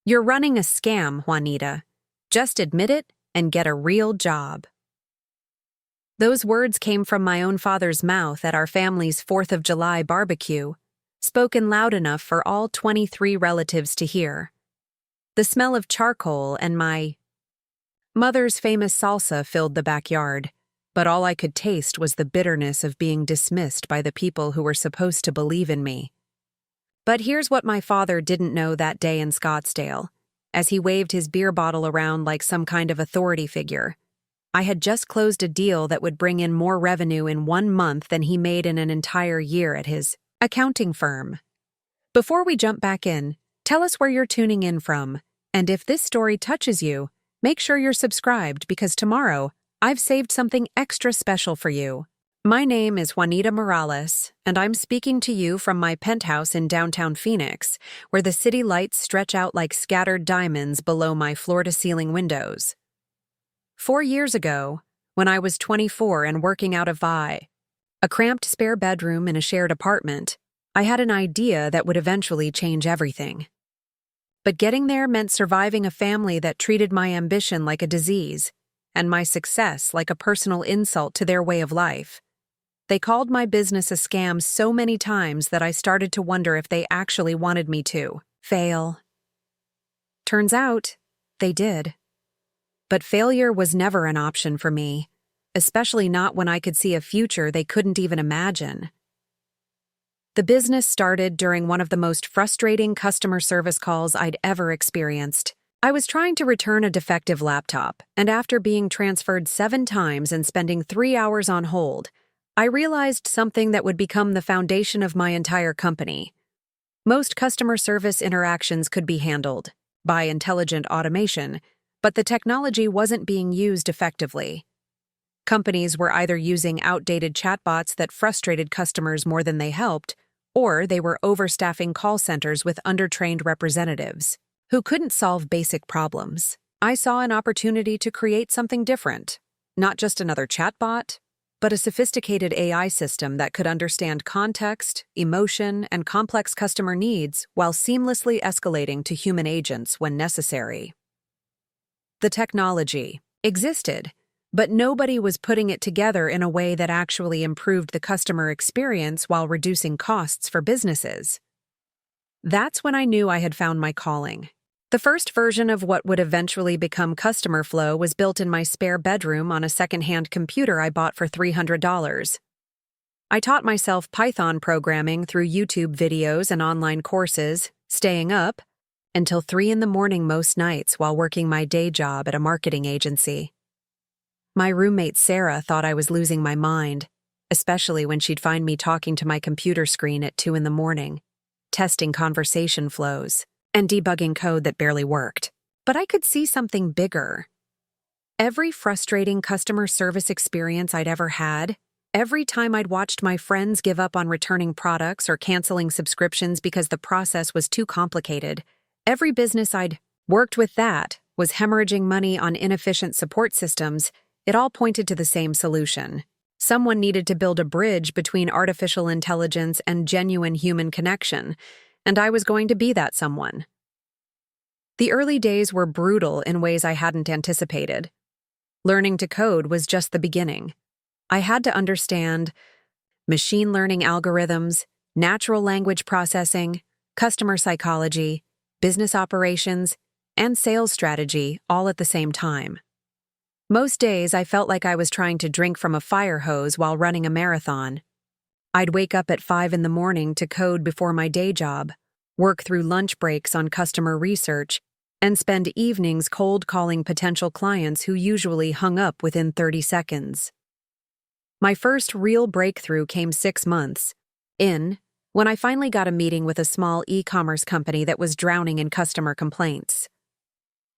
You're running a scam, Juanita. Just admit it and get a real job. Those words came from my own father's mouth at our family's 4th of July barbecue, spoken loud enough for all 23 relatives to hear. The smell of charcoal and my mother's famous salsa filled the backyard, but all I could taste was the bitterness of being dismissed by the people who were supposed to believe in me. But here's what my father didn't know that day in Scottsdale, as he waved his beer bottle around like some kind of authority figure. I had just closed a deal that would bring in more revenue in 1 month than he made in an entire year at his accounting firm. Before we jump back in, tell us where you're tuning in from, and if this story touches you, make sure you're subscribed because tomorrow, I've saved something extra special for you. My name is Juanita Morales, and I'm speaking to you from my penthouse in downtown Phoenix, where the city lights stretch out like scattered diamonds below my floor-to-ceiling windows. 4 years ago, when I was 24 and working out of a cramped spare bedroom in a shared apartment, I had an idea that would eventually change everything. But getting there meant surviving a family that treated my ambition like a disease, and my success like a personal insult to their way of life. They called my business a scam so many times that I started to wonder if they actually wanted me to fail. Turns out, they did. But failure was never an option for me, especially not when I could see a future they couldn't even imagine. The business started during one of the most frustrating customer service calls I'd ever experienced. I was trying to return a defective laptop, and after being transferred 7 times and spending 3 hours on hold, I realized something that would become the foundation of my entire company. Most customer service interactions could be handled by intelligent automation, but the technology wasn't being used effectively. Companies were either using outdated chatbots that frustrated customers more than they helped, or they were overstaffing call centers with undertrained representatives who couldn't solve basic problems. I saw an opportunity to create something different, not just another chatbot, but a sophisticated AI system that could understand context, emotion, and complex customer needs while seamlessly escalating to human agents when necessary. The technology existed, but nobody was putting it together in a way that actually improved the customer experience while reducing costs for businesses. That's when I knew I had found my calling. The first version of what would eventually become Customer Flow was built in my spare bedroom on a secondhand computer I bought for $300. I taught myself Python programming through YouTube videos and online courses, staying up until 3 in the morning most nights while working my day job at a marketing agency. My roommate Sarah thought I was losing my mind, especially when she'd find me talking to my computer screen at 2 in the morning, testing conversation flows, and debugging code that barely worked. But I could see something bigger. Every frustrating customer service experience I'd ever had, every time I'd watched my friends give up on returning products or canceling subscriptions because the process was too complicated, every business I'd worked with that was hemorrhaging money on inefficient support systems. It all pointed to the same solution. Someone needed to build a bridge between artificial intelligence and genuine human connection, and I was going to be that someone. The early days were brutal in ways I hadn't anticipated. Learning to code was just the beginning. I had to understand machine learning algorithms, natural language processing, customer psychology, business operations, and sales strategy all at the same time. Most days I felt like I was trying to drink from a fire hose while running a marathon. I'd wake up at 5 in the morning to code before my day job, work through lunch breaks on customer research, and spend evenings cold calling potential clients who usually hung up within 30 seconds. My first real breakthrough came 6 months in, when I finally got a meeting with a small e-commerce company that was drowning in customer complaints.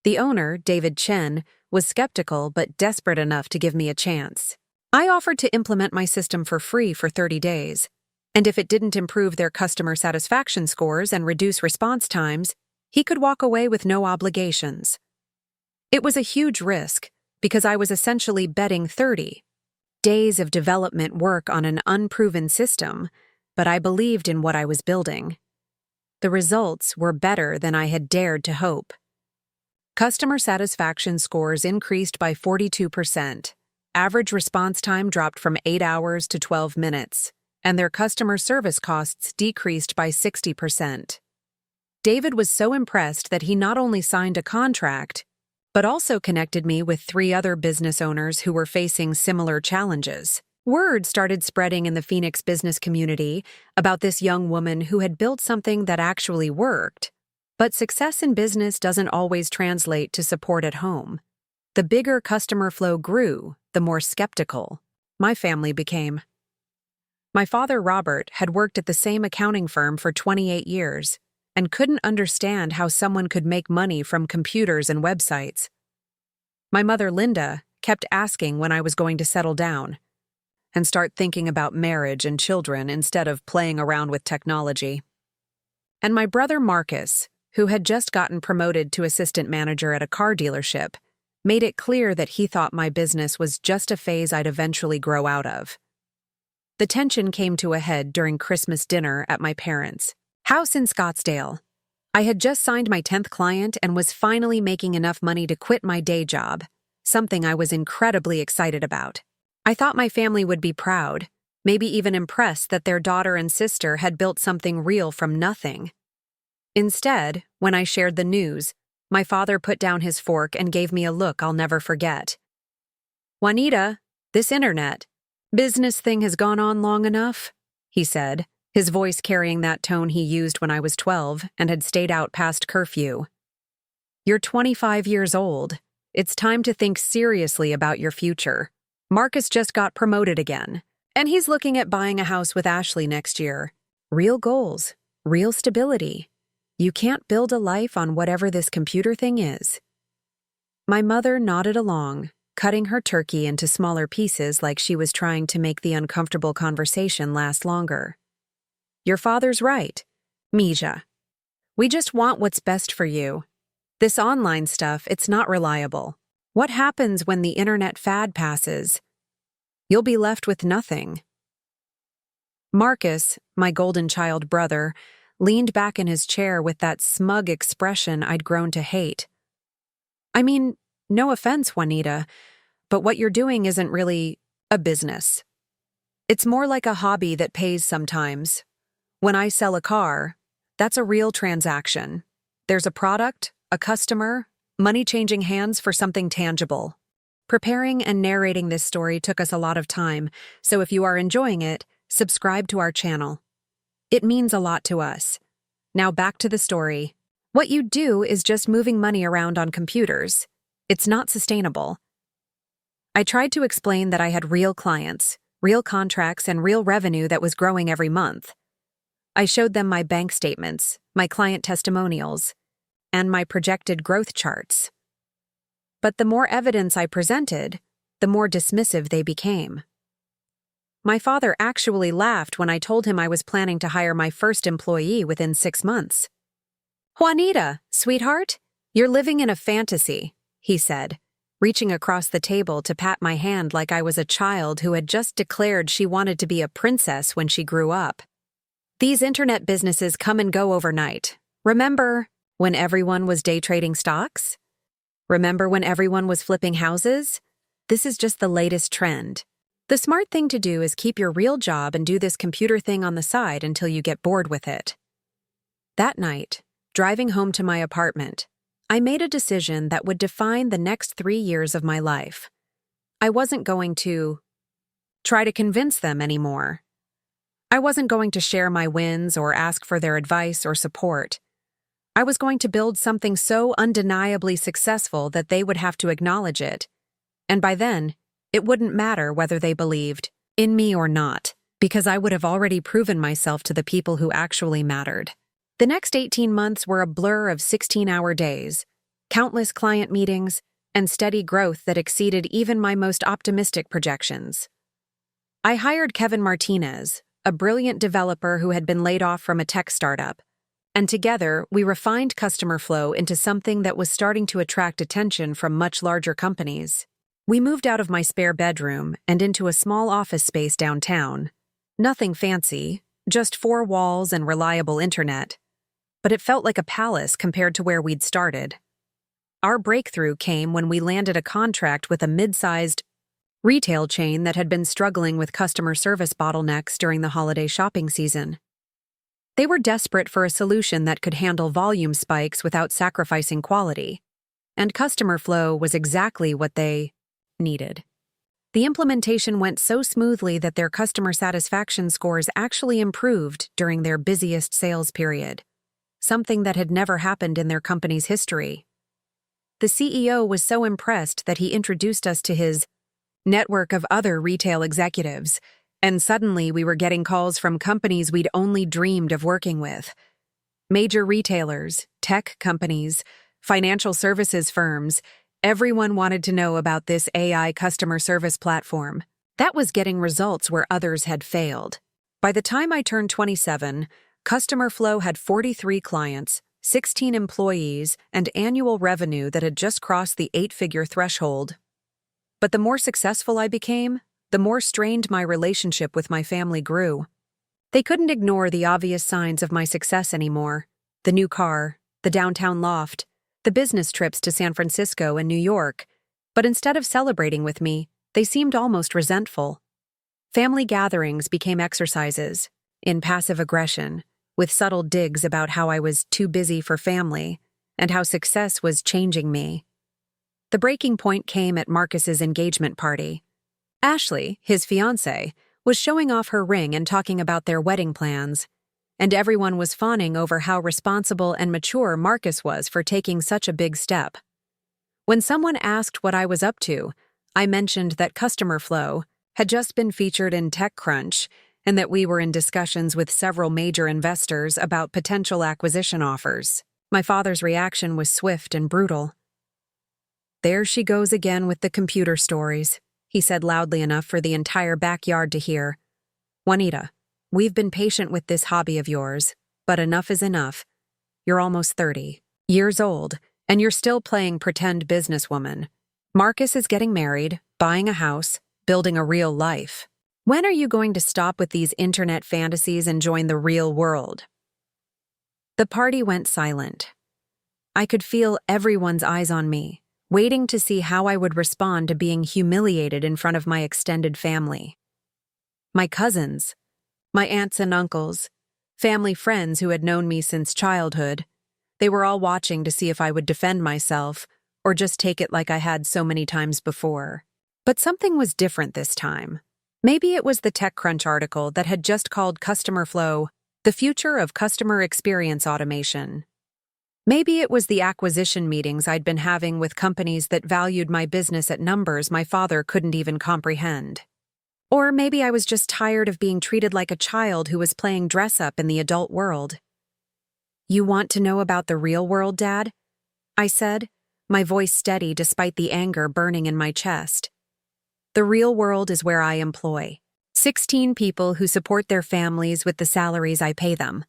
The owner, David Chen, was skeptical but desperate enough to give me a chance. I offered to implement my system for free for 30 days, and if it didn't improve their customer satisfaction scores and reduce response times, he could walk away with no obligations. It was a huge risk because I was essentially betting 30 days of development work on an unproven system, but I believed in what I was building. The results were better than I had dared to hope. Customer satisfaction scores increased by 42%. Average response time dropped from 8 hours to 12 minutes, and their customer service costs decreased by 60%. David was so impressed that he not only signed a contract, but also connected me with 3 other business owners who were facing similar challenges. Word started spreading in the Phoenix business community about this young woman who had built something that actually worked. But success in business doesn't always translate to support at home. The bigger customer flow grew, the more skeptical my family became. My father, Robert, had worked at the same accounting firm for 28 years and couldn't understand how someone could make money from computers and websites. My mother, Linda, kept asking when I was going to settle down and start thinking about marriage and children instead of playing around with technology. And my brother, Marcus, who had just gotten promoted to assistant manager at a car dealership, made it clear that he thought my business was just a phase I'd eventually grow out of. The tension came to a head during Christmas dinner at my parents' house in Scottsdale. I had just signed my 10th client and was finally making enough money to quit my day job, something I was incredibly excited about. I thought my family would be proud, maybe even impressed that their daughter and sister had built something real from nothing. Instead, when I shared the news, my father put down his fork and gave me a look I'll never forget. "Juanita, this internet business thing has gone on long enough," he said, his voice carrying that tone he used when I was 12 and had stayed out past curfew. "You're 25 years old. It's time to think seriously about your future. Marcus just got promoted again, and he's looking at buying a house with Ashley next year. Real goals, real stability. You can't build a life on whatever this computer thing is." My mother nodded along, cutting her turkey into smaller pieces like she was trying to make the uncomfortable conversation last longer. "Your father's right, Misha. We just want what's best for you. This online stuff, it's not reliable. What happens when the internet fad passes? You'll be left with nothing." Marcus, my golden child brother, leaned back in his chair with that smug expression I'd grown to hate. "I mean, no offense, Juanita, but what you're doing isn't really a business. It's more like a hobby that pays sometimes. When I sell a car, that's a real transaction. There's a product, a customer, money changing hands for something tangible." Preparing and narrating this story took us a lot of time, so if you are enjoying it, subscribe to our channel. It means a lot to us. Now back to the story. What you do is just moving money around on computers. It's not sustainable. I tried to explain that I had real clients, real contracts, and real revenue that was growing every month. I showed them my bank statements, my client testimonials, and my projected growth charts. But the more evidence I presented, the more dismissive they became. My father actually laughed when I told him I was planning to hire my first employee within 6 months. "Juanita, sweetheart, you're living in a fantasy," he said, reaching across the table to pat my hand like I was a child who had just declared she wanted to be a princess when she grew up. "These internet businesses come and go overnight. Remember when everyone was day trading stocks? Remember when everyone was flipping houses? This is just the latest trend. The smart thing to do is keep your real job and do this computer thing on the side until you get bored with it." That night, driving home to my apartment, I made a decision that would define the next 3 years of my life. I wasn't going to try to convince them anymore. I wasn't going to share my wins or ask for their advice or support. I was going to build something so undeniably successful that they would have to acknowledge it. And by then, it wouldn't matter whether they believed in me or not, because I would have already proven myself to the people who actually mattered. The next 18 months were a blur of 16-hour days, countless client meetings, and steady growth that exceeded even my most optimistic projections. I hired Kevin Martinez, a brilliant developer who had been laid off from a tech startup, and together we refined customer flow into something that was starting to attract attention from much larger companies. We moved out of my spare bedroom and into a small office space downtown. Nothing fancy, just 4 walls and reliable internet. but it felt like a palace compared to where we'd started. Our breakthrough came when we landed a contract with a mid-sized retail chain that had been struggling with customer service bottlenecks during the holiday shopping season. They were desperate for a solution that could handle volume spikes without sacrificing quality, and customer flow was exactly what they needed. The implementation went so smoothly that their customer satisfaction scores actually improved during their busiest sales period, something that had never happened in their company's history. The CEO was so impressed that he introduced us to his network of other retail executives, and suddenly we were getting calls from companies we'd only dreamed of working with. Major retailers, tech companies, financial services firms, everyone wanted to know about this AI customer service platform. That was getting results where others had failed. By the time I turned 27, Customer Flow had 43 clients, 16 employees, and annual revenue that had just crossed the 8-figure threshold. But the more successful I became, the more strained my relationship with my family grew. They couldn't ignore the obvious signs of my success anymore: the new car, the downtown loft, the business trips to San Francisco and New York. But instead of celebrating with me, they seemed almost resentful. Family gatherings became exercises in passive aggression, with subtle digs about how I was too busy for family and how success was changing me. The breaking point came at Marcus's engagement party. Ashley, his fiancée, was showing off her ring and talking about their wedding plans, and everyone was fawning over how responsible and mature Marcus was for taking such a big step. When someone asked what I was up to, I mentioned that Customer Flow had just been featured in TechCrunch and that we were in discussions with several major investors about potential acquisition offers. My father's reaction was swift and brutal. "There she goes again with the computer stories," he said loudly enough for the entire backyard to hear. "Juanita, we've been patient with this hobby of yours, but enough is enough. You're almost 30 years old, and you're still playing pretend businesswoman. Marcus is getting married, buying a house, building a real life. When are you going to stop with these internet fantasies and join the real world?" The party went silent. I could feel everyone's eyes on me, waiting to see how I would respond to being humiliated in front of my extended family. My cousins, my aunts and uncles, family friends who had known me since childhood, they were all watching to see if I would defend myself or just take it like I had so many times before. But something was different this time. Maybe it was the TechCrunch article that had just called Customer Flow the future of customer experience automation. Maybe it was the acquisition meetings I'd been having with companies that valued my business at numbers my father couldn't even comprehend. Or maybe I was just tired of being treated like a child who was playing dress-up in the adult world. "You want to know about the real world, Dad?" I said, my voice steady despite the anger burning in my chest. "The real world is where I employ 16 people who support their families with the salaries I pay them.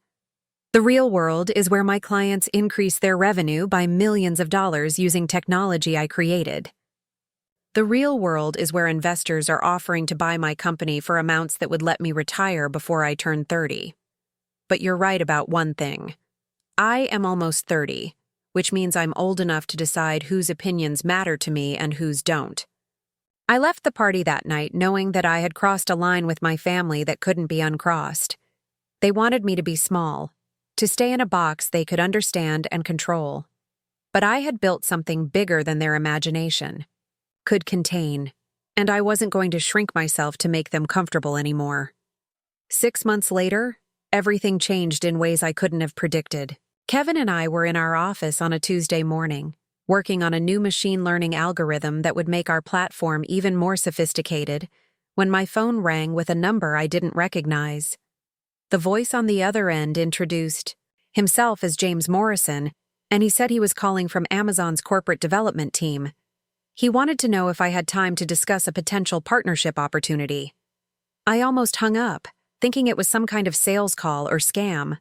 The real world is where my clients increase their revenue by millions of dollars using technology I created. The real world is where investors are offering to buy my company for amounts that would let me retire before I turn 30. But you're right about one thing. I am almost 30, which means I'm old enough to decide whose opinions matter to me and whose don't." I left the party that night knowing that I had crossed a line with my family that couldn't be uncrossed. They wanted me to be small, to stay in a box they could understand and control. But I had built something bigger than their imagination, could contain, and I wasn't going to shrink myself to make them comfortable anymore. 6 months later, everything changed in ways I couldn't have predicted. Kevin and I were in our office on a Tuesday morning, working on a new machine learning algorithm that would make our platform even more sophisticated, when my phone rang with a number I didn't recognize. The voice on the other end introduced himself as James Morrison, and he said he was calling from Amazon's corporate development team. He wanted to know if I had time to discuss a potential partnership opportunity. I almost hung up, thinking it was some kind of sales call or scam.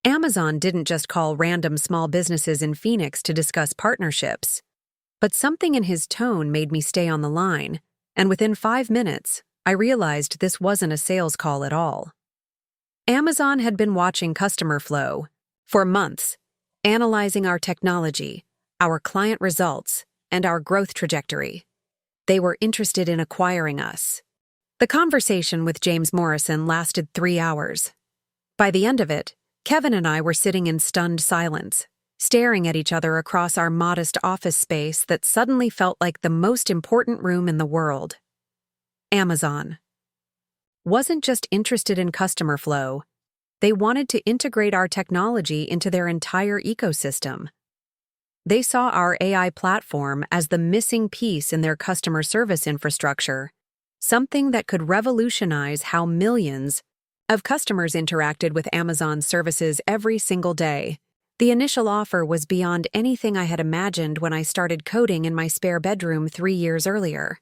Amazon didn't just call random small businesses in Phoenix to discuss partnerships. But something in his tone made me stay on the line, and within 5 minutes, I realized this wasn't a sales call at all. Amazon had been watching Customer Flow, For months, analyzing our technology, our client results, and our growth trajectory. They were interested in acquiring us. The conversation with James Morrison lasted 3 hours. By the end of it, Kevin and I were sitting in stunned silence, staring at each other across our modest office space that suddenly felt like the most important room in the world. Amazon wasn't just interested in customer flow, they wanted to integrate our technology into their entire ecosystem. They saw our AI platform as the missing piece in their customer service infrastructure, something that could revolutionize how millions of customers interacted with Amazon's services every single day. The initial offer was beyond anything I had imagined when I started coding in my spare bedroom 3 years earlier.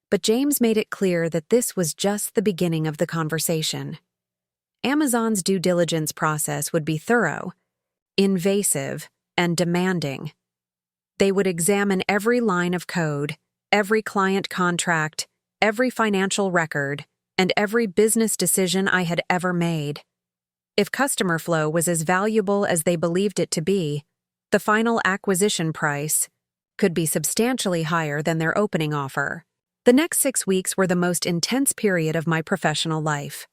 But James made it clear that this was just the beginning of the conversation. Amazon's due diligence process would be thorough, invasive, and demanding. They would examine every line of code, every client contract, every financial record, and every business decision I had ever made. If customer flow was as valuable as they believed it to be, the final acquisition price could be substantially higher than their opening offer. The next 6 weeks were the most intense period of my professional life.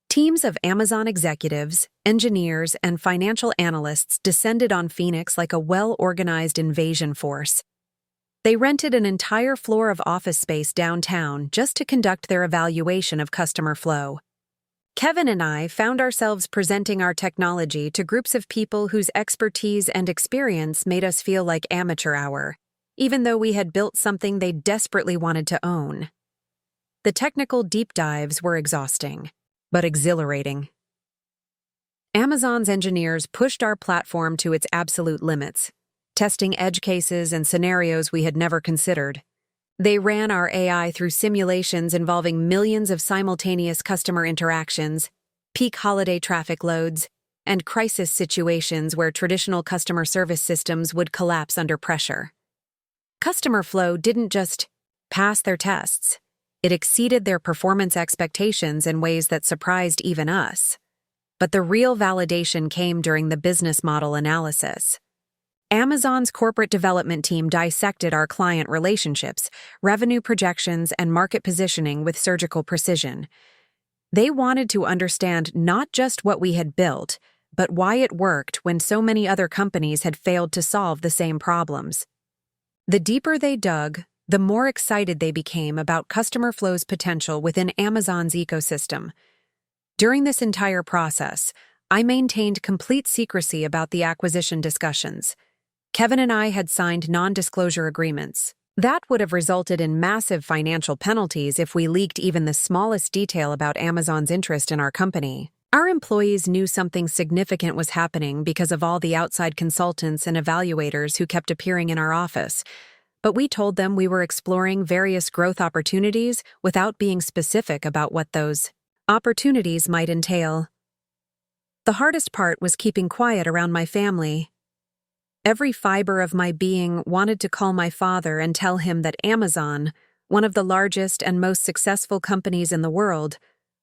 Teams of Amazon executives, engineers, and financial analysts descended on Phoenix like a well-organized invasion force. They rented an entire floor of office space downtown just to conduct their evaluation of customer flow. Kevin and I found ourselves presenting our technology to groups of people whose expertise and experience made us feel like amateur hour, even though we had built something they desperately wanted to own. The technical deep dives were exhausting, but exhilarating. Amazon's engineers pushed our platform to its absolute limits, testing edge cases and scenarios we had never considered. They ran our AI through simulations involving millions of simultaneous customer interactions, peak holiday traffic loads, and crisis situations where traditional customer service systems would collapse under pressure. Customer flow didn't just pass their tests. It exceeded their performance expectations in ways that surprised even us. But the real validation came during the business model analysis. Amazon's corporate development team dissected our client relationships, revenue projections, and market positioning with surgical precision. They wanted to understand not just what we had built, but why it worked when so many other companies had failed to solve the same problems. The deeper they dug, the more excited they became about customer flow's potential within Amazon's ecosystem. During this entire process, I maintained complete secrecy about the acquisition discussions. Kevin and I had signed non-disclosure agreements. That would have resulted in massive financial penalties if we leaked even the smallest detail about Amazon's interest in our company. Our employees knew something significant was happening because of all the outside consultants and evaluators who kept appearing in our office, but we told them we were exploring various growth opportunities without being specific about what those opportunities might entail. The hardest part was keeping quiet around my family. Every fiber of my being wanted to call my father and tell him that Amazon, one of the largest and most successful companies in the world,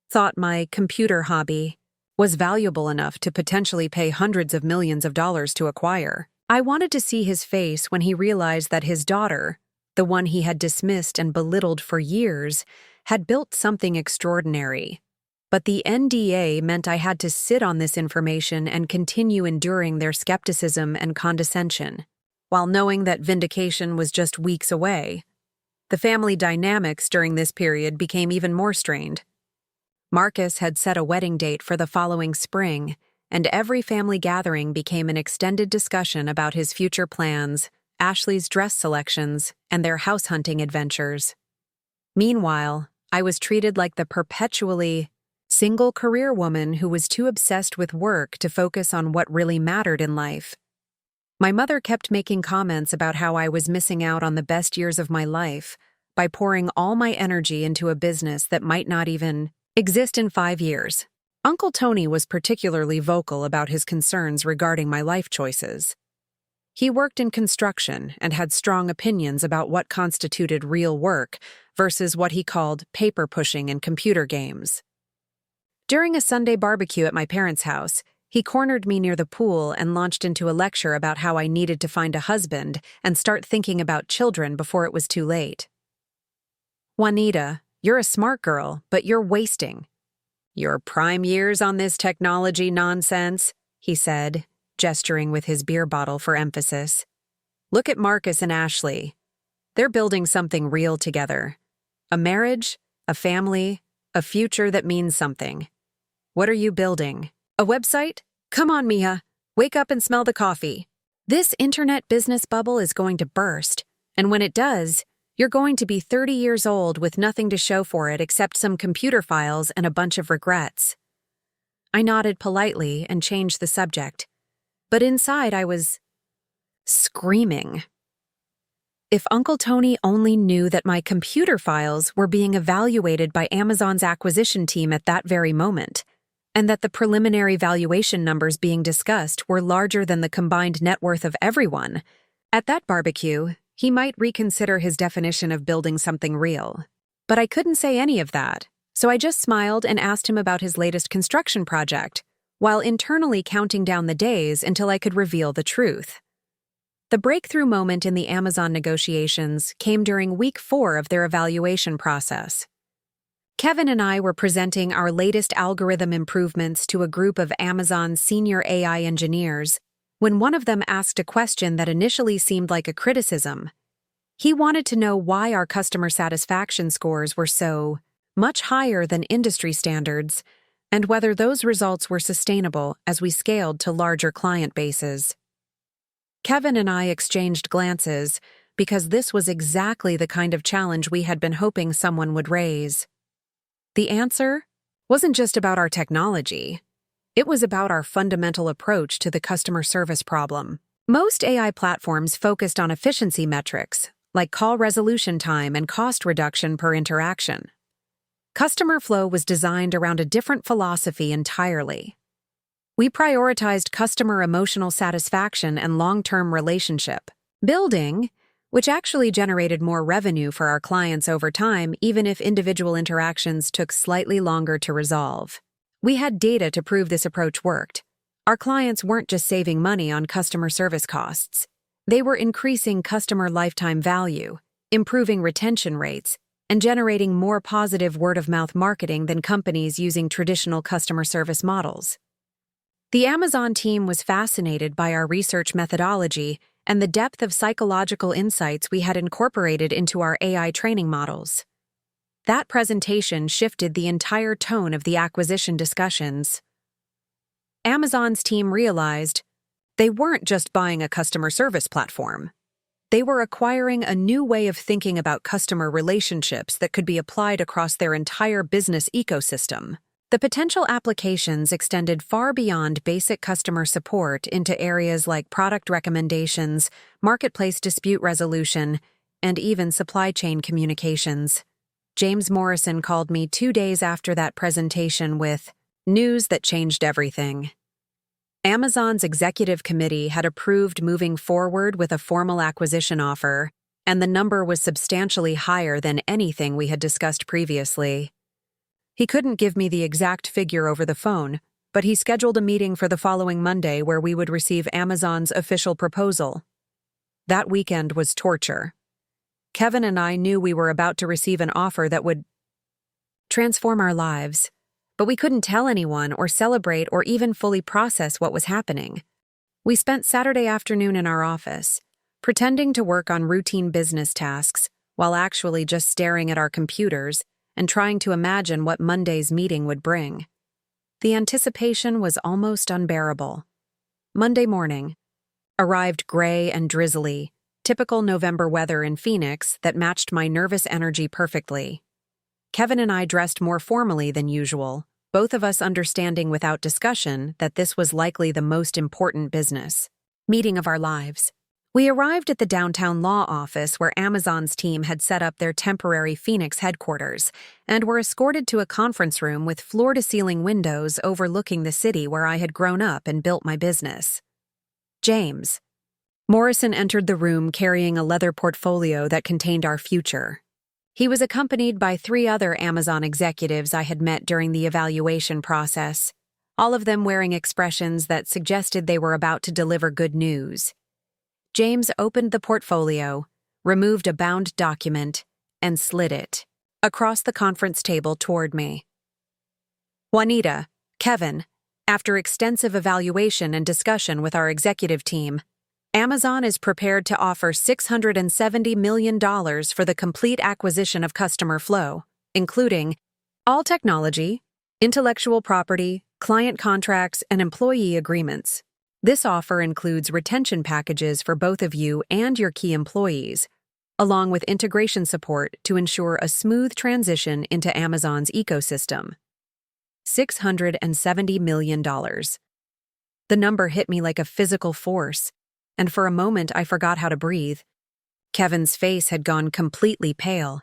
thought my computer hobby was valuable enough to potentially pay hundreds of millions of dollars to acquire. I wanted to see his face when he realized that his daughter, the one he had dismissed and belittled for years, had built something extraordinary. But the NDA meant I had to sit on this information and continue enduring their skepticism and condescension, while knowing that vindication was just weeks away. The family dynamics during this period became even more strained. Marcus had set a wedding date for the following spring, and every family gathering became an extended discussion about his future plans, Ashley's dress selections, and their house hunting adventures. Meanwhile, I was treated like the perpetually single career woman who was too obsessed with work to focus on what really mattered in life. My mother kept making comments about how I was missing out on the best years of my life by pouring all my energy into a business that might not even exist in 5 years. Uncle Tony was particularly vocal about his concerns regarding my life choices. He worked in construction and had strong opinions about what constituted real work versus what he called paper pushing and computer games. During a Sunday barbecue at my parents' house, He cornered me near the pool and launched into a lecture about how I needed to find a husband and start thinking about children before it was too late. "Juanita, you're a smart girl, but you're wasting your prime years on this technology nonsense," he said, gesturing with his beer bottle for emphasis. "Look at Marcus and Ashley. They're building something real together. A marriage, a family, a future that means something. What are you building? A website? Come on, Mia. Wake up and smell the coffee. This internet business bubble is going to burst, and when it does, you're going to be 30 years old with nothing to show for it except some computer files and a bunch of regrets." I nodded politely and changed the subject, but inside I was screaming. If Uncle Tony only knew that my computer files were being evaluated by Amazon's acquisition team at that very moment, and that the preliminary valuation numbers being discussed were larger than the combined net worth of everyone, at that barbecue, he might reconsider his definition of building something real. But I couldn't say any of that, so I just smiled and asked him about his latest construction project, while internally counting down the days until I could reveal the truth. The breakthrough moment in the Amazon negotiations came during week 4 of their evaluation process. Kevin and I were presenting our latest algorithm improvements to a group of Amazon's senior AI engineers when one of them asked a question that initially seemed like a criticism. He wanted to know why our customer satisfaction scores were so much higher than industry standards and whether those results were sustainable as we scaled to larger client bases. Kevin and I exchanged glances because this was exactly the kind of challenge we had been hoping someone would raise. The answer wasn't just about our technology. It was about our fundamental approach to the customer service problem. Most AI platforms focused on efficiency metrics, like call resolution time and cost reduction per interaction. Customer flow was designed around a different philosophy entirely. We prioritized customer emotional satisfaction and long-term relationship building, which actually generated more revenue for our clients over time, even if individual interactions took slightly longer to resolve. We had data to prove this approach worked. Our clients weren't just saving money on customer service costs. They were increasing customer lifetime value, improving retention rates, and generating more positive word-of-mouth marketing than companies using traditional customer service models. The Amazon team was fascinated by our research methodology and the depth of psychological insights we had incorporated into our AI training models. That presentation shifted the entire tone of the acquisition discussions. Amazon's team realized they weren't just buying a customer service platform. They were acquiring a new way of thinking about customer relationships that could be applied across their entire business ecosystem. The potential applications extended far beyond basic customer support into areas like product recommendations, marketplace dispute resolution, and even supply chain communications. James Morrison called me 2 days after that presentation with news that changed everything. Amazon's executive committee had approved moving forward with a formal acquisition offer, and the number was substantially higher than anything we had discussed previously. He couldn't give me the exact figure over the phone, but he scheduled a meeting for the following Monday where we would receive Amazon's official proposal. That weekend was torture. Kevin and I knew we were about to receive an offer that would transform our lives, but we couldn't tell anyone or celebrate or even fully process what was happening. We spent Saturday afternoon in our office, pretending to work on routine business tasks while actually just staring at our computers and trying to imagine what Monday's meeting would bring. The anticipation was almost unbearable. Monday morning arrived gray and drizzly, typical November weather in Phoenix that matched my nervous energy perfectly. Kevin and I dressed more formally than usual, both of us understanding without discussion that this was likely the most important business meeting of our lives. We arrived at the downtown law office where Amazon's team had set up their temporary Phoenix headquarters and were escorted to a conference room with floor-to-ceiling windows overlooking the city where I had grown up and built my business. James Morrison entered the room carrying a leather portfolio that contained our future. He was accompanied by 3 other Amazon executives I had met during the evaluation process. all of them wearing expressions that suggested they were about to deliver good news. James opened the portfolio, removed a bound document, and slid it across the conference table toward me. Juanita, Kevin, after extensive evaluation and discussion with our executive team, Amazon is prepared to offer $670 million for the complete acquisition of customer flow, including all technology, intellectual property, client contracts, and employee agreements. This offer includes retention packages for both of you and your key employees, along with integration support to ensure a smooth transition into Amazon's ecosystem. $670 million. The number hit me like a physical force, and for a moment I forgot how to breathe. Kevin's face had gone completely pale,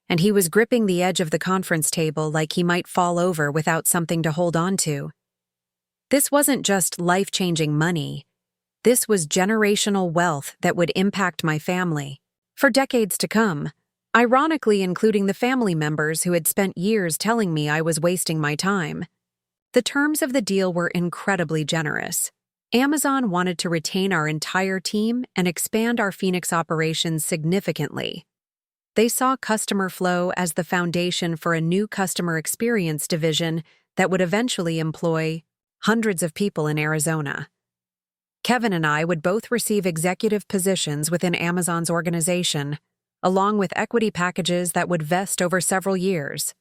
and he was gripping the edge of the conference table like he might fall over without something to hold on to. This wasn't just life-changing money. This was generational wealth that would impact my family for decades to come, ironically including the family members who had spent years telling me I was wasting my time. The terms of the deal were incredibly generous. Amazon wanted to retain our entire team and expand our Phoenix operations significantly. They saw customer flow as the foundation for a new customer experience division that would eventually employ hundreds of people in Arizona. Kevin and I would both receive executive positions within Amazon's organization, along with equity packages that would vest over several years.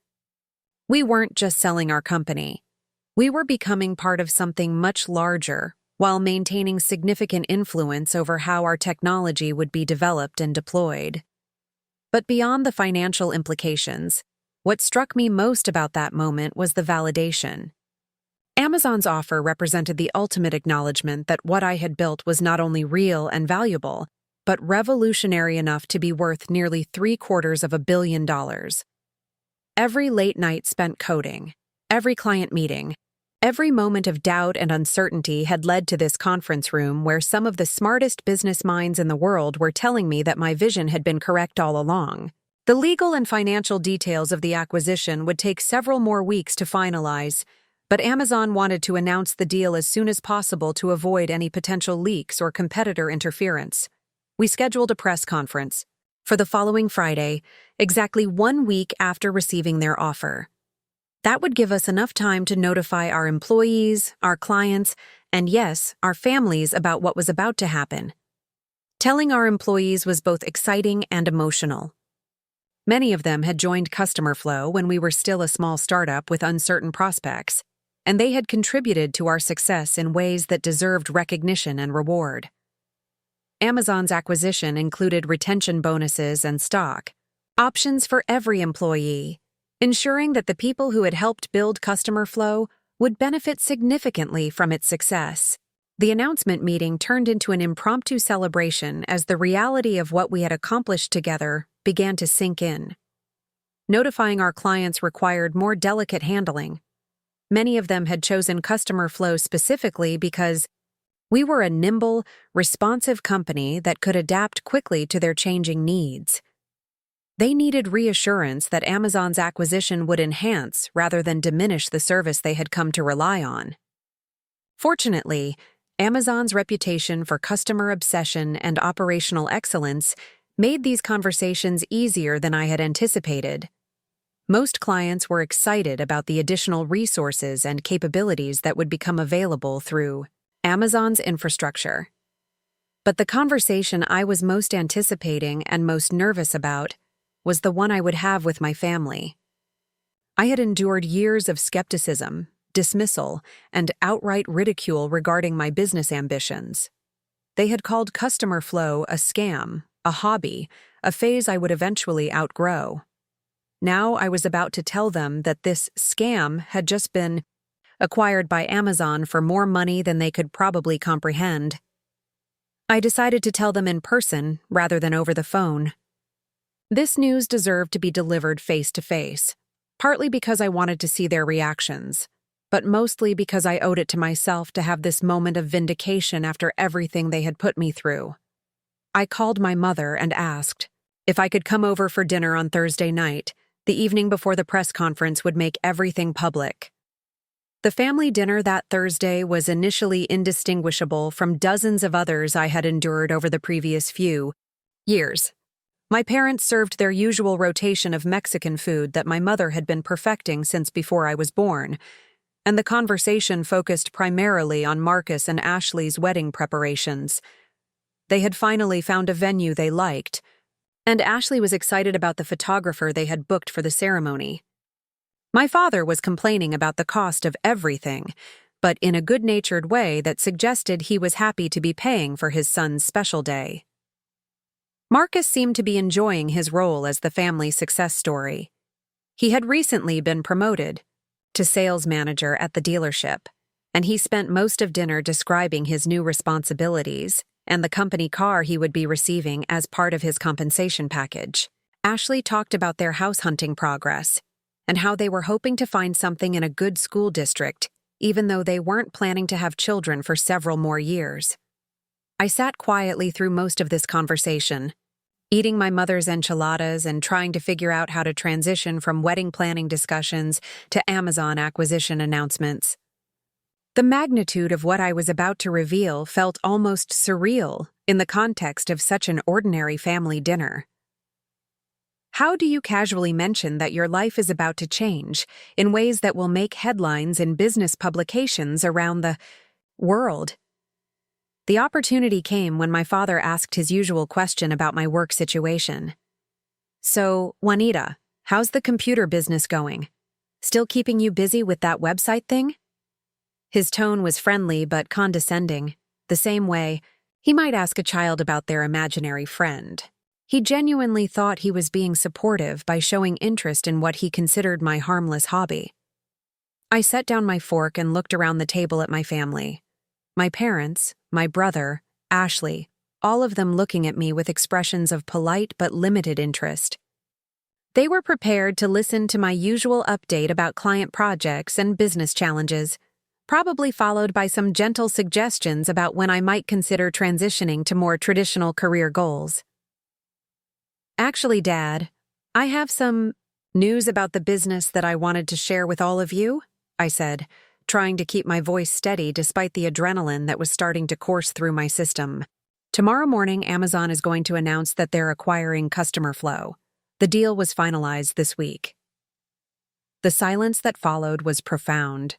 We weren't just selling our company. We were becoming part of something much larger, while maintaining significant influence over how our technology would be developed and deployed. But beyond the financial implications, what struck me most about that moment was the validation. Amazon's offer represented the ultimate acknowledgement that what I had built was not only real and valuable, but revolutionary enough to be worth nearly $750 million. Every late night spent coding, every client meeting, every moment of doubt and uncertainty had led to this conference room where some of the smartest business minds in the world were telling me that my vision had been correct all along. The legal and financial details of the acquisition would take several more weeks to finalize, but Amazon wanted to announce the deal as soon as possible to avoid any potential leaks or competitor interference. We scheduled a press conference for the following Friday, exactly 1 week after receiving their offer. That would give us enough time to notify our employees, our clients, and yes, our families about what was about to happen. Telling our employees was both exciting and emotional. Many of them had joined Customer Flow when we were still a small startup with uncertain prospects, and they had contributed to our success in ways that deserved recognition and reward. Amazon's acquisition included retention bonuses and stock, options for every employee, ensuring that the people who had helped build Customer Flow would benefit significantly from its success. The announcement meeting turned into an impromptu celebration as the reality of what we had accomplished together began to sink in. Notifying our clients required more delicate handling. Many of them had chosen Customer Flow specifically because we were a nimble, responsive company that could adapt quickly to their changing needs. They needed reassurance that Amazon's acquisition would enhance rather than diminish the service they had come to rely on. Fortunately, Amazon's reputation for customer obsession and operational excellence made these conversations easier than I had anticipated. Most clients were excited about the additional resources and capabilities that would become available through Amazon's infrastructure. But the conversation I was most anticipating and most nervous about was the one I would have with my family. I had endured years of skepticism, dismissal, and outright ridicule regarding my business ambitions. They had called Customer Flow a scam, a hobby, a phase I would eventually outgrow. Now I was about to tell them that this scam had just been acquired by Amazon for more money than they could probably comprehend. I decided to tell them in person rather than over the phone. This news deserved to be delivered face to face, partly because I wanted to see their reactions, but mostly because I owed it to myself to have this moment of vindication after everything they had put me through. I called my mother and asked if I could come over for dinner on Thursday night, the evening before the press conference would make everything public. The family dinner that Thursday was initially indistinguishable from dozens of others I had endured over the previous few years. My parents served their usual rotation of Mexican food that my mother had been perfecting since before I was born, and the conversation focused primarily on Marcus and Ashley's wedding preparations. They had finally found a venue they liked, and Ashley was excited about the photographer they had booked for the ceremony. My father was complaining about the cost of everything, but in a good-natured way that suggested he was happy to be paying for his son's special day. Marcus seemed to be enjoying his role as the family success story. He had recently been promoted to sales manager at the dealership, and he spent most of dinner describing his new responsibilities and the company car he would be receiving as part of his compensation package. Ashley talked about their house hunting progress and how they were hoping to find something in a good school district, even though they weren't planning to have children for several more years. I sat quietly through most of this conversation, eating my mother's enchiladas and trying to figure out how to transition from wedding planning discussions to Amazon acquisition announcements. The magnitude of what I was about to reveal felt almost surreal in the context of such an ordinary family dinner. How do you casually mention that your life is about to change in ways that will make headlines in business publications around the world? The opportunity came when my father asked his usual question about my work situation. "So, Juanita, how's the computer business going? Still keeping you busy with that website thing?" His tone was friendly but condescending, the same way he might ask a child about their imaginary friend. He genuinely thought he was being supportive by showing interest in what he considered my harmless hobby. I set down my fork and looked around the table at my family. My parents, my brother, Ashley, all of them looking at me with expressions of polite but limited interest. They were prepared to listen to my usual update about client projects and business challenges, probably followed by some gentle suggestions about when I might consider transitioning to more traditional career goals. "Actually, Dad, I have some news about the business that I wanted to share with all of you," I said, trying to keep my voice steady despite the adrenaline that was starting to course through my system. "Tomorrow morning, Amazon is going to announce that they're acquiring Customer Flow. The deal was finalized this week." The silence that followed was profound.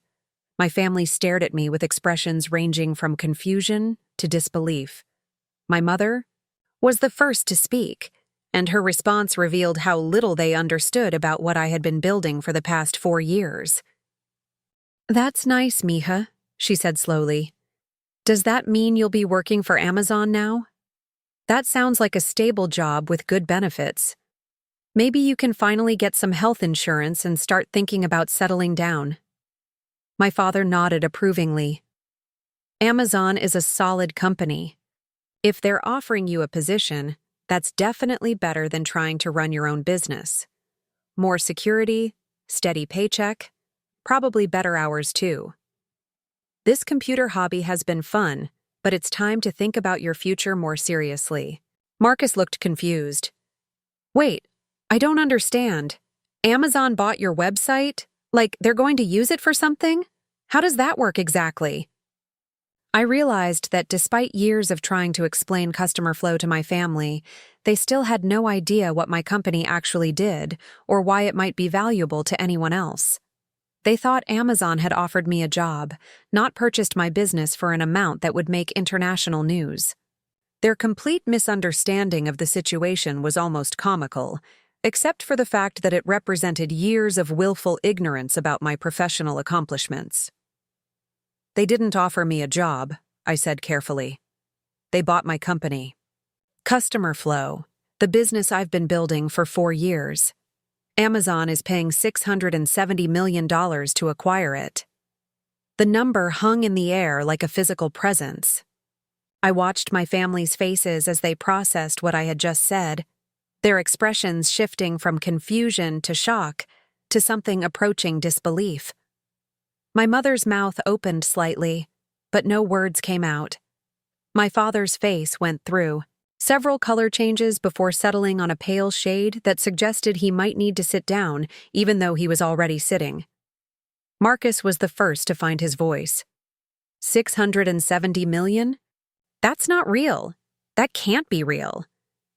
My family stared at me with expressions ranging from confusion to disbelief. My mother was the first to speak, and her response revealed how little they understood about what I had been building for the past 4 years. "That's nice, Mija," she said slowly. "Does that mean you'll be working for Amazon now? That sounds like a stable job with good benefits. Maybe you can finally get some health insurance and start thinking about settling down." My father nodded approvingly. "Amazon is a solid company. If they're offering you a position, that's definitely better than trying to run your own business. More security, steady paycheck, probably better hours too. This computer hobby has been fun, but it's time to think about your future more seriously." Marcus looked confused. "Wait, I don't understand. Amazon bought your website? Like, they're going to use it for something? How does that work exactly?" I realized that despite years of trying to explain Customer Flow to my family, they still had no idea what my company actually did or why it might be valuable to anyone else. They thought Amazon had offered me a job, not purchased my business for an amount that would make international news. Their complete misunderstanding of the situation was almost comical, except for the fact that it represented years of willful ignorance about my professional accomplishments. "They didn't offer me a job," I said carefully. "They bought my company. Customer Flow, the business I've been building for 4 years. Amazon is paying $670 million to acquire it." The number hung in the air like a physical presence. I watched my family's faces as they processed what I had just said, their expressions shifting from confusion to shock to something approaching disbelief. My mother's mouth opened slightly, but no words came out. My father's face went through several color changes before settling on a pale shade that suggested he might need to sit down, even though he was already sitting. Marcus was the first to find his voice. 670 million? That's not real. That can't be real.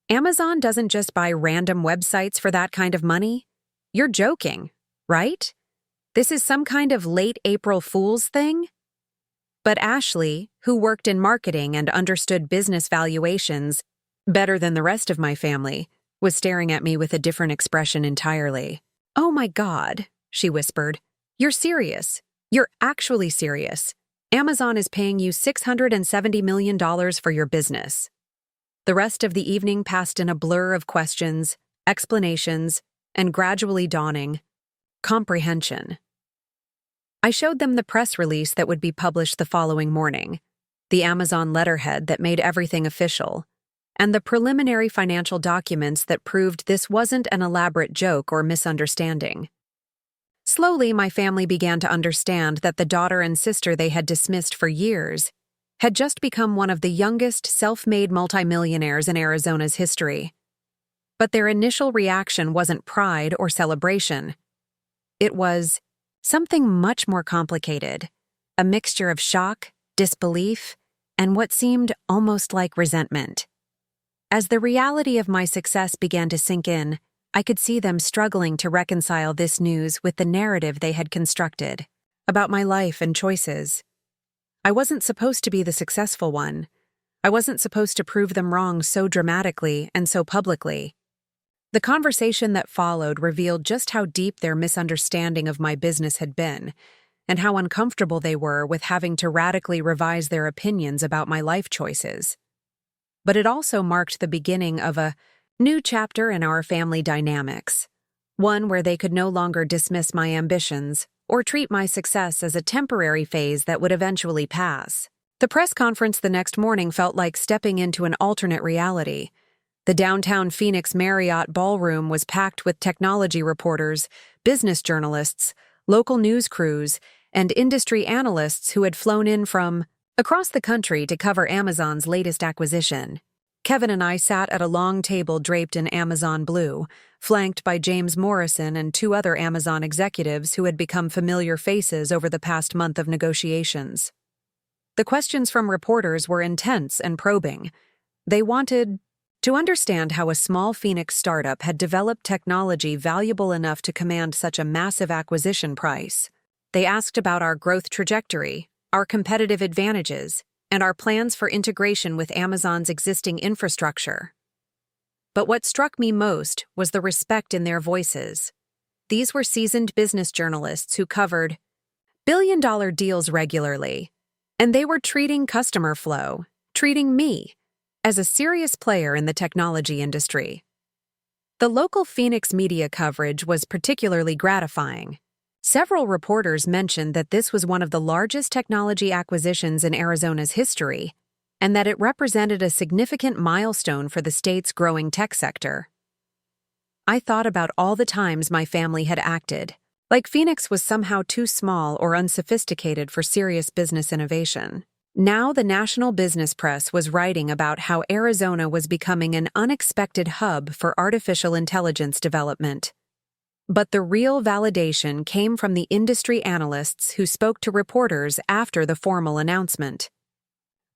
Amazon doesn't just buy random websites for that kind of money. You're joking, right? This is some kind of late April Fool's thing? But Ashley, who worked in marketing and understood business valuations better than the rest of my family, was staring at me with a different expression entirely. "Oh my God," she whispered. "You're serious. You're actually serious. Amazon is paying you $670 million for your business." The rest of the evening passed in a blur of questions, explanations, and gradually dawning comprehension. I showed them the press release that would be published the following morning, the Amazon letterhead that made everything official, and the preliminary financial documents that proved this wasn't an elaborate joke or misunderstanding. Slowly, my family began to understand that the daughter and sister they had dismissed for years had just become one of the youngest self-made multimillionaires in Arizona's history. But their initial reaction wasn't pride or celebration. It was something much more complicated, a mixture of shock, disbelief, and what seemed almost like resentment. As the reality of my success began to sink in, I could see them struggling to reconcile this news with the narrative they had constructed about my life and choices. I wasn't supposed to be the successful one. I wasn't supposed to prove them wrong so dramatically and so publicly. The conversation that followed revealed just how deep their misunderstanding of my business had been, and how uncomfortable they were with having to radically revise their opinions about my life choices. But it also marked the beginning of a new chapter in our family dynamics, one where they could no longer dismiss my ambitions or treat my success as a temporary phase that would eventually pass. The press conference the next morning felt like stepping into an alternate reality. The downtown Phoenix Marriott ballroom was packed with technology reporters, business journalists, local news crews, and industry analysts who had flown in from across the country to cover Amazon's latest acquisition. Kevin and I sat at a long table draped in Amazon blue, flanked by James Morrison and two other Amazon executives who had become familiar faces over the past month of negotiations. The questions from reporters were intense and probing. They wanted to understand how a small Phoenix startup had developed technology valuable enough to command such a massive acquisition price. They asked about our growth trajectory, our competitive advantages, and our plans for integration with Amazon's existing infrastructure. But what struck me most was the respect in their voices. These were seasoned business journalists who covered billion-dollar deals regularly, and they were treating customer flow, treating me, as a serious player in the technology industry. The local Phoenix media coverage was particularly gratifying. Several reporters mentioned that this was one of the largest technology acquisitions in Arizona's history, and that it represented a significant milestone for the state's growing tech sector. I thought about all the times my family had acted, like Phoenix was somehow too small or unsophisticated for serious business innovation. Now the national business press was writing about how Arizona was becoming an unexpected hub for artificial intelligence development. But the real validation came from the industry analysts who spoke to reporters after the formal announcement.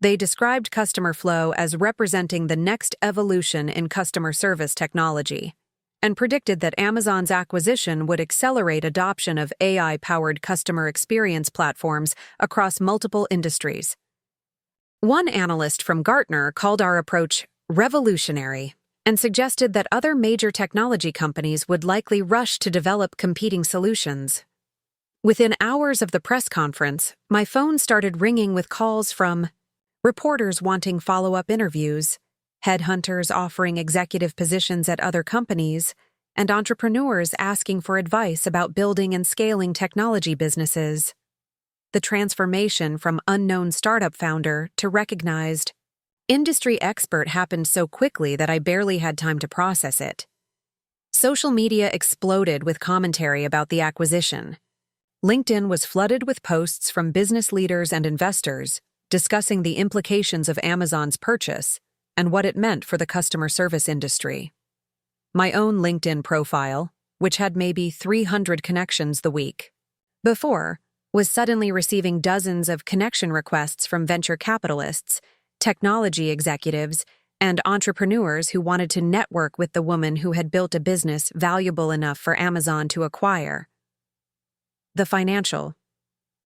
They described customer flow as representing the next evolution in customer service technology, and predicted that Amazon's acquisition would accelerate adoption of AI-powered customer experience platforms across multiple industries. One analyst from Gartner called our approach revolutionary and suggested that other major technology companies would likely rush to develop competing solutions. Within hours of the press conference, my phone started ringing with calls from reporters wanting follow-up interviews, headhunters offering executive positions at other companies, and entrepreneurs asking for advice about building and scaling technology businesses. The transformation from unknown startup founder to recognized industry expert happened so quickly that I barely had time to process it. Social media exploded with commentary about the acquisition. LinkedIn was flooded with posts from business leaders and investors discussing the implications of Amazon's purchase and what it meant for the customer service industry. My own LinkedIn profile, which had maybe 300 connections the week, before, was suddenly receiving dozens of connection requests from venture capitalists, technology executives, and entrepreneurs who wanted to network with the woman who had built a business valuable enough for Amazon to acquire. The financial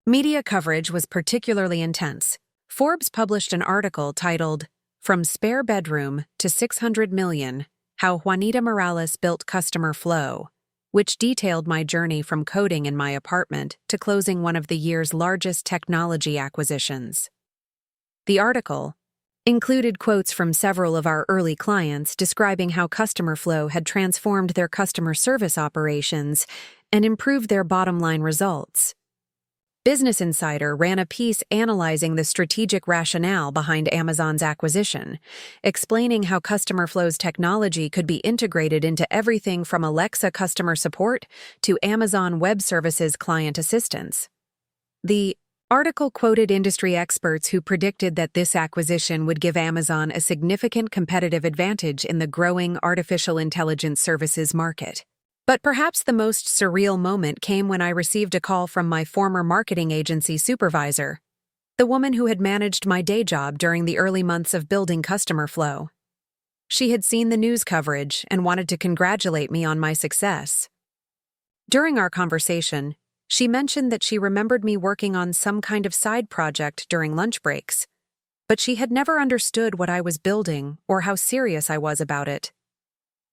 media coverage was particularly intense. Forbes published an article titled, "From Spare Bedroom to 600 Million, How Juanita Morales Built Customer Flow," which detailed my journey from coding in my apartment to closing one of the year's largest technology acquisitions. The article included quotes from several of our early clients describing how customer flow had transformed their customer service operations and improved their bottom-line results. Business Insider ran a piece analyzing the strategic rationale behind Amazon's acquisition, explaining how customer flow's technology could be integrated into everything from Alexa customer support to Amazon Web Services client assistance. The article quoted industry experts who predicted that this acquisition would give Amazon a significant competitive advantage in the growing artificial intelligence services market. But perhaps the most surreal moment came when I received a call from my former marketing agency supervisor, the woman who had managed my day job during the early months of building customer flow. She had seen the news coverage and wanted to congratulate me on my success. During our conversation, she mentioned that she remembered me working on some kind of side project during lunch breaks, but she had never understood what I was building or how serious I was about it.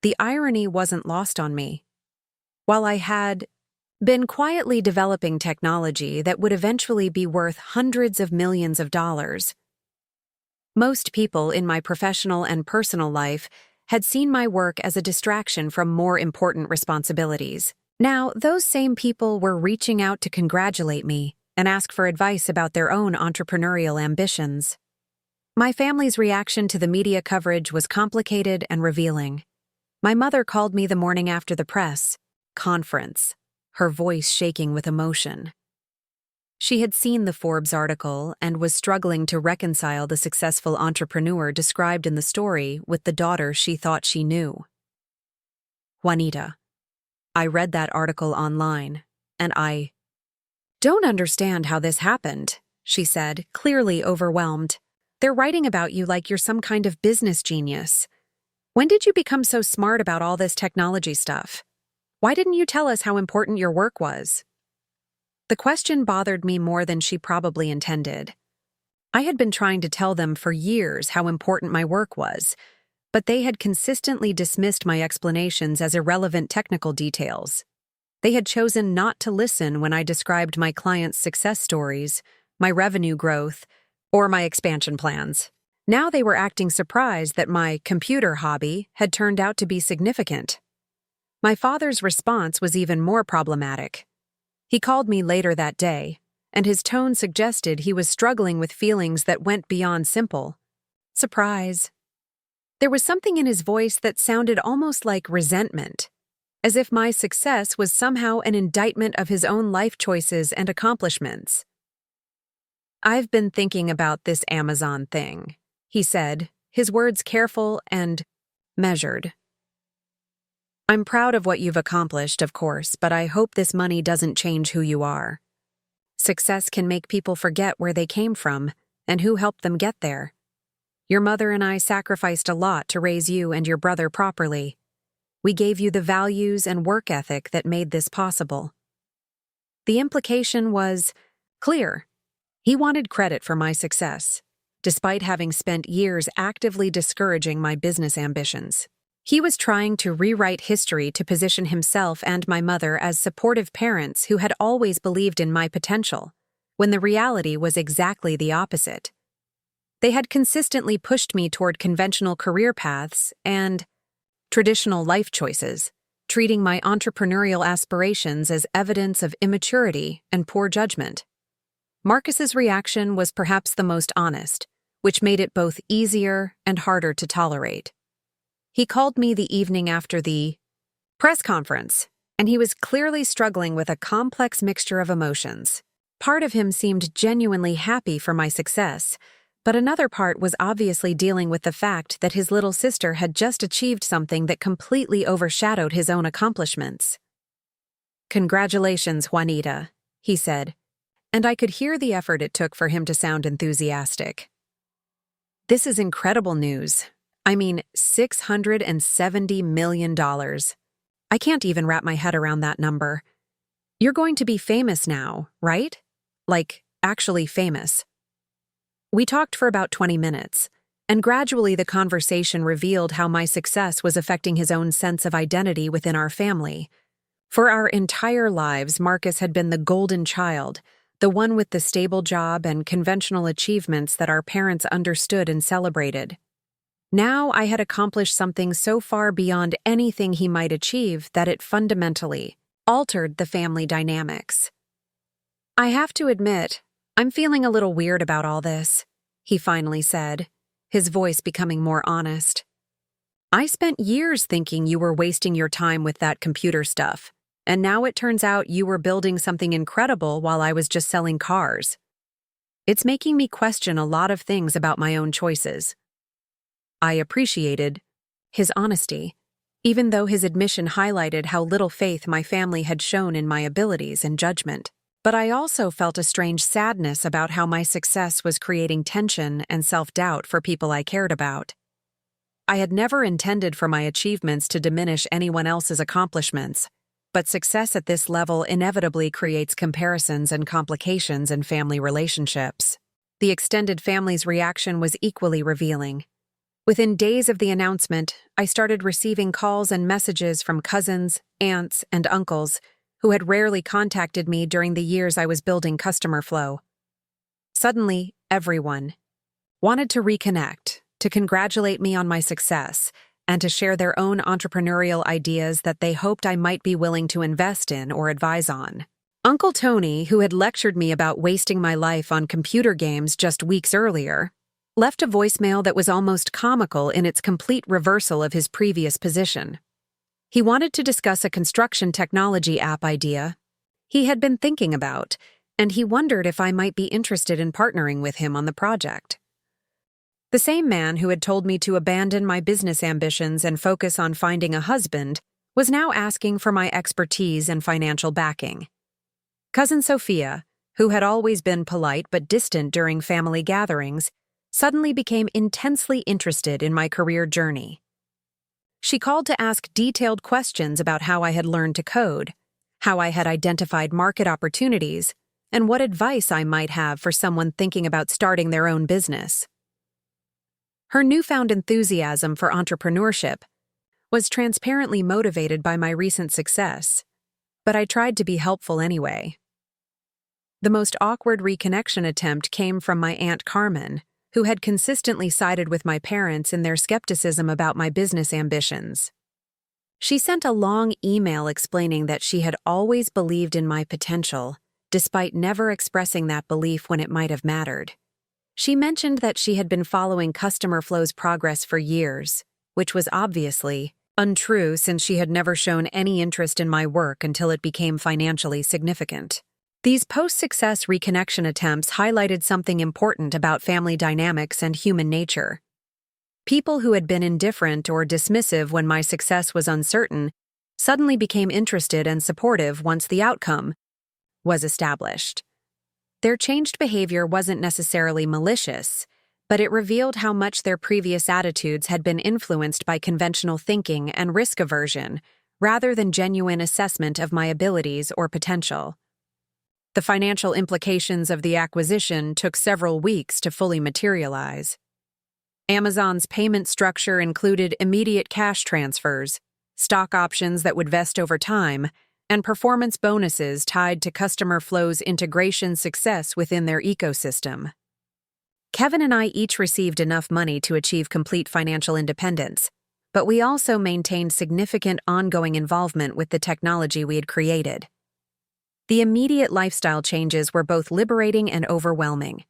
The irony wasn't lost on me. While I had been quietly developing technology that would eventually be worth hundreds of millions of dollars, most people in my professional and personal life had seen my work as a distraction from more important responsibilities. Now, those same people were reaching out to congratulate me and ask for advice about their own entrepreneurial ambitions. My family's reaction to the media coverage was complicated and revealing. My mother called me the morning after the press conference, her voice shaking with emotion. She had seen the Forbes article and was struggling to reconcile the successful entrepreneur described in the story with the daughter she thought she knew. "Juanita, I read that article online, and I don't understand how this happened," she said, clearly overwhelmed. "They're writing about you like you're some kind of business genius. When did you become so smart about all this technology stuff? Why didn't you tell us how important your work was?" The question bothered me more than she probably intended. I had been trying to tell them for years how important my work was, but they had consistently dismissed my explanations as irrelevant technical details. They had chosen not to listen when I described my clients' success stories, my revenue growth, or my expansion plans. Now they were acting surprised that my computer hobby had turned out to be significant. My father's response was even more problematic. He called me later that day, and his tone suggested he was struggling with feelings that went beyond simple surprise. There was something in his voice that sounded almost like resentment, as if my success was somehow an indictment of his own life choices and accomplishments. "I've been thinking about this Amazon thing," he said, his words careful and measured. "I'm proud of what you've accomplished, of course, but I hope this money doesn't change who you are. Success can make people forget where they came from and who helped them get there. Your mother and I sacrificed a lot to raise you and your brother properly. We gave you the values and work ethic that made this possible." The implication was clear. He wanted credit for my success, despite having spent years actively discouraging my business ambitions. He was trying to rewrite history to position himself and my mother as supportive parents who had always believed in my potential, when the reality was exactly the opposite. They had consistently pushed me toward conventional career paths and traditional life choices, treating my entrepreneurial aspirations as evidence of immaturity and poor judgment. Marcus's reaction was perhaps the most honest, which made it both easier and harder to tolerate. He called me the evening after the press conference, and he was clearly struggling with a complex mixture of emotions. Part of him seemed genuinely happy for my success, but another part was obviously dealing with the fact that his little sister had just achieved something that completely overshadowed his own accomplishments. "Congratulations, Juanita," he said, and I could hear the effort it took for him to sound enthusiastic. This is incredible news. I mean, $670 million. I can't even wrap my head around that number. You're going to be famous now, right? Like, actually famous. We talked for about 20 minutes, and gradually the conversation revealed how my success was affecting his own sense of identity within our family. For our entire lives, Marcus had been the golden child, the one with the stable job and conventional achievements that our parents understood and celebrated. Now I had accomplished something so far beyond anything he might achieve that it fundamentally altered the family dynamics. I have to admit, I'm feeling a little weird about all this, he finally said, his voice becoming more honest. I spent years thinking you were wasting your time with that computer stuff, and now it turns out you were building something incredible while I was just selling cars. It's making me question a lot of things about my own choices. I appreciated his honesty, even though his admission highlighted how little faith my family had shown in my abilities and judgment. But I also felt a strange sadness about how my success was creating tension and self-doubt for people I cared about. I had never intended for my achievements to diminish anyone else's accomplishments, but success at this level inevitably creates comparisons and complications in family relationships. The extended family's reaction was equally revealing. Within days of the announcement, I started receiving calls and messages from cousins, aunts, and uncles who had rarely contacted me during the years I was building customer flow. Suddenly, everyone wanted to reconnect, to congratulate me on my success, and to share their own entrepreneurial ideas that they hoped I might be willing to invest in or advise on. Uncle Tony, who had lectured me about wasting my life on computer games just weeks earlier, left a voicemail that was almost comical in its complete reversal of his previous position. He wanted to discuss a construction technology app idea he had been thinking about, and he wondered if I might be interested in partnering with him on the project. The same man who had told me to abandon my business ambitions and focus on finding a husband was now asking for my expertise and financial backing. Cousin Sophia, who had always been polite but distant during family gatherings, suddenly became intensely interested in my career journey. She called to ask detailed questions about how I had learned to code, how I had identified market opportunities, and what advice I might have for someone thinking about starting their own business. Her newfound enthusiasm for entrepreneurship was transparently motivated by my recent success, but I tried to be helpful anyway. The most awkward reconnection attempt came from my Aunt Carmen, who had consistently sided with my parents in their skepticism about my business ambitions. She sent a long email explaining that she had always believed in my potential, despite never expressing that belief when it might have mattered. She mentioned that she had been following Customer Flow's progress for years, which was obviously untrue since she had never shown any interest in my work until it became financially significant. These post-success reconnection attempts highlighted something important about family dynamics and human nature. People who had been indifferent or dismissive when my success was uncertain suddenly became interested and supportive once the outcome was established. Their changed behavior wasn't necessarily malicious, but it revealed how much their previous attitudes had been influenced by conventional thinking and risk aversion, rather than genuine assessment of my abilities or potential. The financial implications of the acquisition took several weeks to fully materialize. Amazon's payment structure included immediate cash transfers, stock options that would vest over time, and performance bonuses tied to Customer Flow's integration success within their ecosystem. Kevin and I each received enough money to achieve complete financial independence, but we also maintained significant ongoing involvement with the technology we had created. The immediate lifestyle changes were both liberating and overwhelming.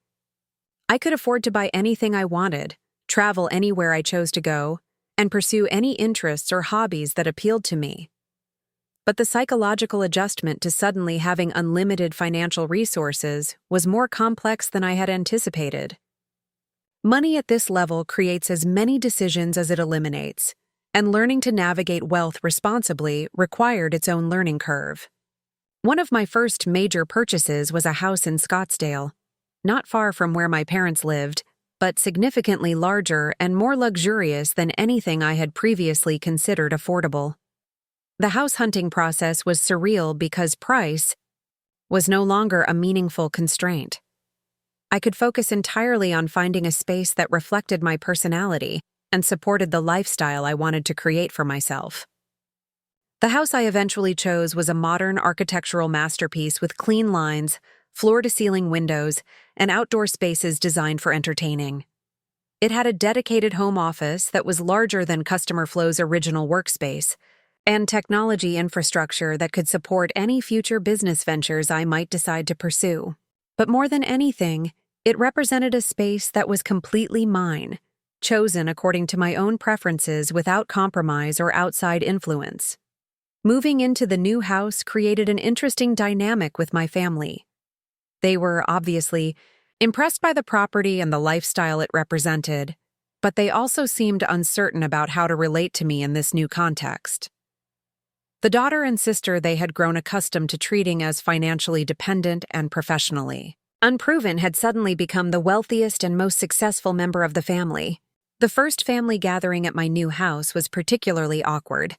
I could afford to buy anything I wanted, travel anywhere I chose to go, and pursue any interests or hobbies that appealed to me. But the psychological adjustment to suddenly having unlimited financial resources was more complex than I had anticipated. Money at this level creates as many decisions as it eliminates, and learning to navigate wealth responsibly required its own learning curve. One of my first major purchases was a house in Scottsdale, not far from where my parents lived, but significantly larger and more luxurious than anything I had previously considered affordable. The house hunting process was surreal because price was no longer a meaningful constraint. I could focus entirely on finding a space that reflected my personality and supported the lifestyle I wanted to create for myself. The house I eventually chose was a modern architectural masterpiece with clean lines, floor-to-ceiling windows, and outdoor spaces designed for entertaining. It had a dedicated home office that was larger than Customer Flow's original workspace, and technology infrastructure that could support any future business ventures I might decide to pursue. But more than anything, it represented a space that was completely mine, chosen according to my own preferences without compromise or outside influence. Moving into the new house created an interesting dynamic with my family. They were, obviously, impressed by the property and the lifestyle it represented, but they also seemed uncertain about how to relate to me in this new context. The daughter and sister they had grown accustomed to treating as financially dependent and professionally unproven had suddenly become the wealthiest and most successful member of the family. The first family gathering at my new house was particularly awkward.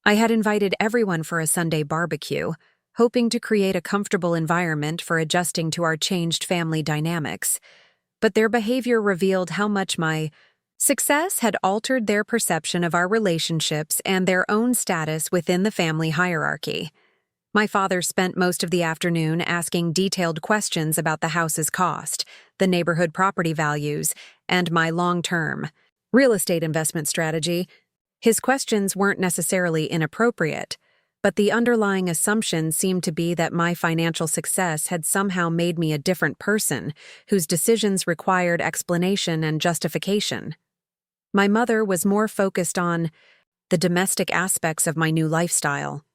I had invited everyone for a Sunday barbecue, hoping to create a comfortable environment for adjusting to our changed family dynamics, but their behavior revealed how much my success had altered their perception of our relationships and their own status within the family hierarchy. My father spent most of the afternoon asking detailed questions about the house's cost, the neighborhood property values, and my long-term real estate investment strategy. His questions weren't necessarily inappropriate, but the underlying assumption seemed to be that my financial success had somehow made me a different person, whose decisions required explanation and justification. My mother was more focused on the domestic aspects of my new lifestyle.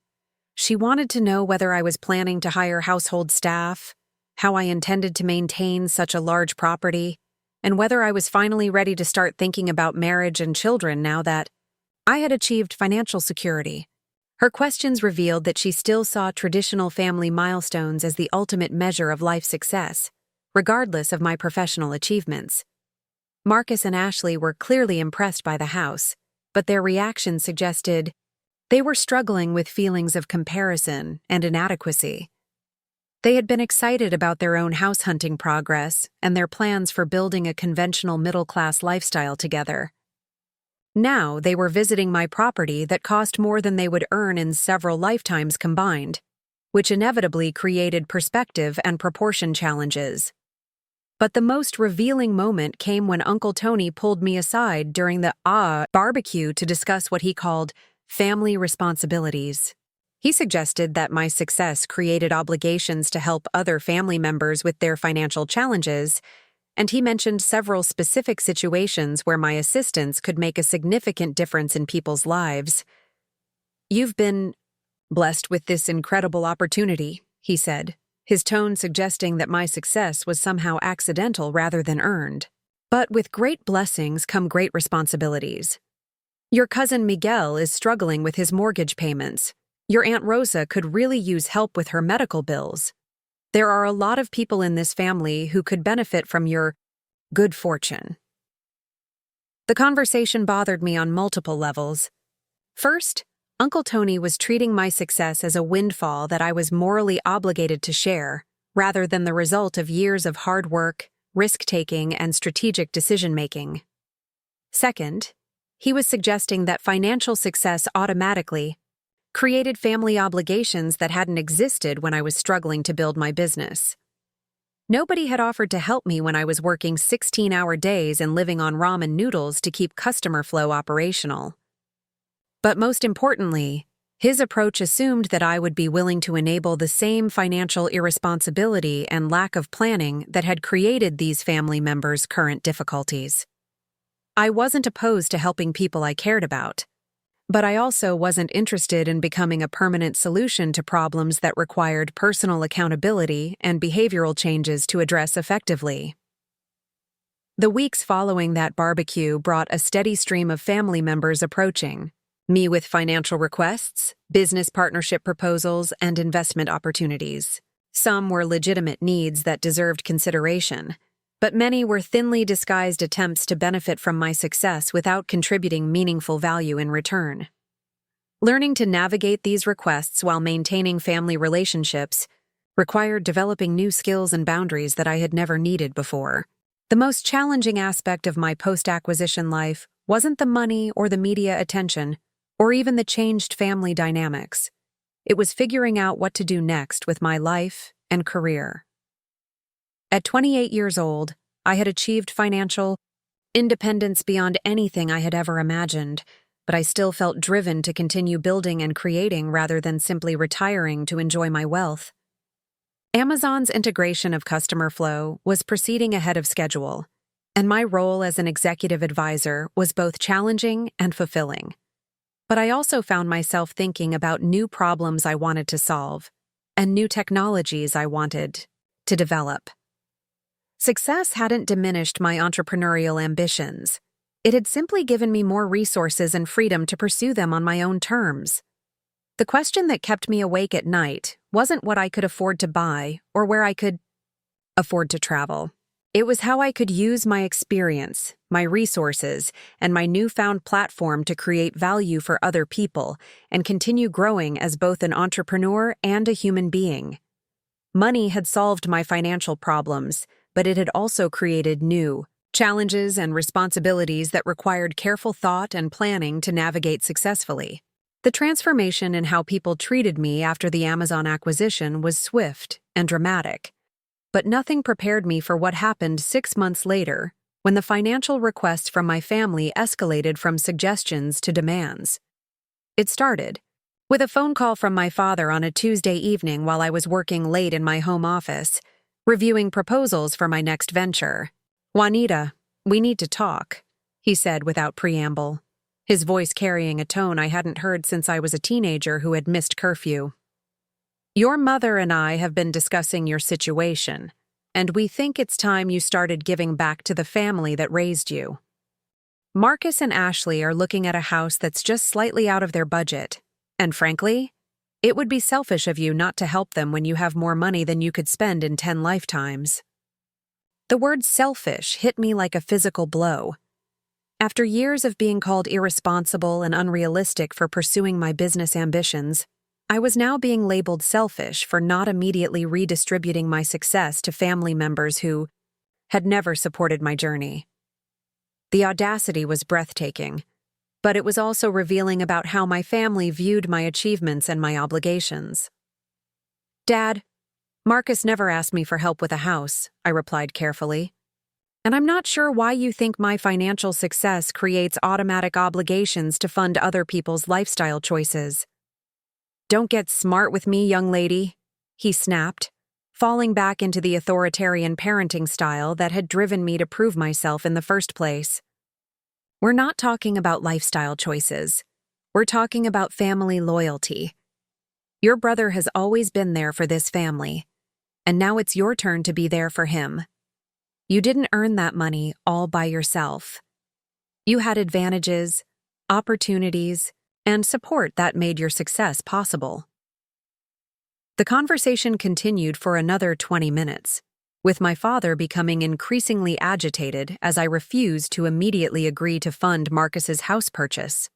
She wanted to know whether I was planning to hire household staff, how I intended to maintain such a large property, and whether I was finally ready to start thinking about marriage and children now that I had achieved financial security. Her questions revealed that she still saw traditional family milestones as the ultimate measure of life success, regardless of my professional achievements. Marcus and Ashley were clearly impressed by the house, but their reaction suggested they were struggling with feelings of comparison and inadequacy. They had been excited about their own house hunting progress and their plans for building a conventional middle-class lifestyle together. Now they were visiting my property that cost more than they would earn in several lifetimes combined, which inevitably created perspective and proportion challenges. But the most revealing moment came when Uncle Tony pulled me aside during the barbecue to discuss what he called family responsibilities. He suggested that my success created obligations to help other family members with their financial challenges, and he mentioned several specific situations where my assistance could make a significant difference in people's lives. "You've been blessed with this incredible opportunity," he said, his tone suggesting that my success was somehow accidental rather than earned. "But with great blessings come great responsibilities. Your cousin Miguel is struggling with his mortgage payments. Your Aunt Rosa could really use help with her medical bills. There are a lot of people in this family who could benefit from your good fortune." The conversation bothered me on multiple levels. First, Uncle Tony was treating my success as a windfall that I was morally obligated to share, rather than the result of years of hard work, risk-taking, and strategic decision-making. Second, he was suggesting that financial success automatically created family obligations that hadn't existed when I was struggling to build my business. Nobody had offered to help me when I was working 16-hour days and living on ramen noodles to keep Customer Flow operational. But most importantly, his approach assumed that I would be willing to enable the same financial irresponsibility and lack of planning that had created these family members' current difficulties. I wasn't opposed to helping people I cared about, but I also wasn't interested in becoming a permanent solution to problems that required personal accountability and behavioral changes to address effectively. The weeks following that barbecue brought a steady stream of family members approaching, me with financial requests, business partnership proposals, and investment opportunities. Some were legitimate needs that deserved consideration, but many were thinly disguised attempts to benefit from my success without contributing meaningful value in return. Learning to navigate these requests while maintaining family relationships required developing new skills and boundaries that I had never needed before. The most challenging aspect of my post-acquisition life wasn't the money or the media attention, or even the changed family dynamics. It was figuring out what to do next with my life and career. At 28 years old, I had achieved financial independence beyond anything I had ever imagined, but I still felt driven to continue building and creating rather than simply retiring to enjoy my wealth. Amazon's integration of customer flow was proceeding ahead of schedule, and my role as an executive advisor was both challenging and fulfilling. But I also found myself thinking about new problems I wanted to solve and new technologies I wanted to develop. Success hadn't diminished my entrepreneurial ambitions. It had simply given me more resources and freedom to pursue them on my own terms. The question that kept me awake at night wasn't what I could afford to buy or where I could afford to travel. It was how I could use my experience, my resources, and my newfound platform to create value for other people and continue growing as both an entrepreneur and a human being. Money had solved my financial problems, but it had also created new challenges and responsibilities that required careful thought and planning to navigate successfully. The transformation in how people treated me after the Amazon acquisition was swift and dramatic. But nothing prepared me for what happened 6 months later, when the financial requests from my family escalated from suggestions to demands. It started with a phone call from my father on a Tuesday evening while I was working late in my home office, reviewing proposals for my next venture. "Juanita, we need to talk," he said without preamble, his voice carrying a tone I hadn't heard since I was a teenager who had missed curfew. "Your mother and I have been discussing your situation, and we think it's time you started giving back to the family that raised you. Marcus and Ashley are looking at a house that's just slightly out of their budget, and frankly, it would be selfish of you not to help them when you have more money than you could spend in 10 lifetimes." The word selfish hit me like a physical blow. After years of being called irresponsible and unrealistic for pursuing my business ambitions, I was now being labeled selfish for not immediately redistributing my success to family members who had never supported my journey. The audacity was breathtaking, but it was also revealing about how my family viewed my achievements and my obligations. "Dad, Marcus never asked me for help with a house," I replied carefully. "And I'm not sure why you think my financial success creates automatic obligations to fund other people's lifestyle choices." "Don't get smart with me, young lady," he snapped, falling back into the authoritarian parenting style that had driven me to prove myself in the first place. "We're not talking about lifestyle choices. We're talking about family loyalty. Your brother has always been there for this family, and now it's your turn to be there for him. You didn't earn that money all by yourself. You had advantages, opportunities, and support that made your success possible." The conversation continued for another 20 minutes, with my father becoming increasingly agitated as I refused to immediately agree to fund Marcus's house purchase.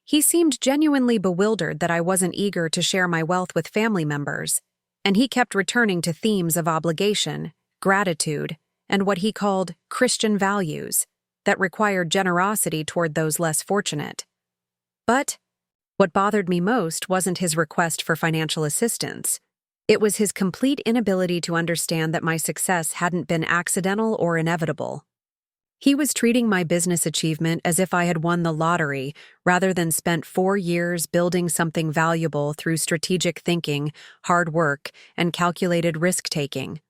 He seemed genuinely bewildered that I wasn't eager to share my wealth with family members, and he kept returning to themes of obligation, gratitude, and what he called Christian values that required generosity toward those less fortunate. But what bothered me most wasn't his request for financial assistance. It was his complete inability to understand that my success hadn't been accidental or inevitable. He was treating my business achievement as if I had won the lottery rather than spent 4 years building something valuable through strategic thinking, hard work, and calculated risk-taking.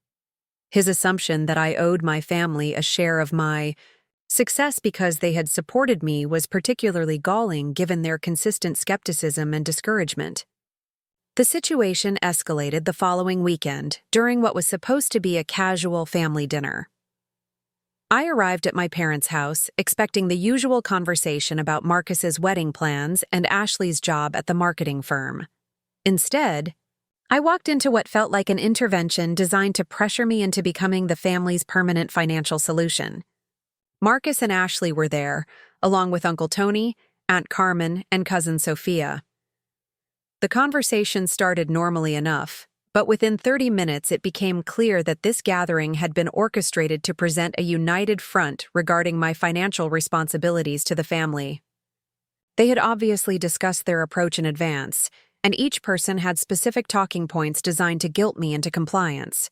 His assumption that I owed my family a share of my success because they had supported me was particularly galling given their consistent skepticism and discouragement. The situation escalated the following weekend during what was supposed to be a casual family dinner. I arrived at my parents' house, expecting the usual conversation about Marcus's wedding plans and Ashley's job at the marketing firm. Instead, I walked into what felt like an intervention designed to pressure me into becoming the family's permanent financial solution. Marcus and Ashley were there, along with Uncle Tony, Aunt Carmen, and Cousin Sophia. The conversation started normally enough, but within 30 minutes it became clear that this gathering had been orchestrated to present a united front regarding my financial responsibilities to the family. They had obviously discussed their approach in advance, and each person had specific talking points designed to guilt me into compliance.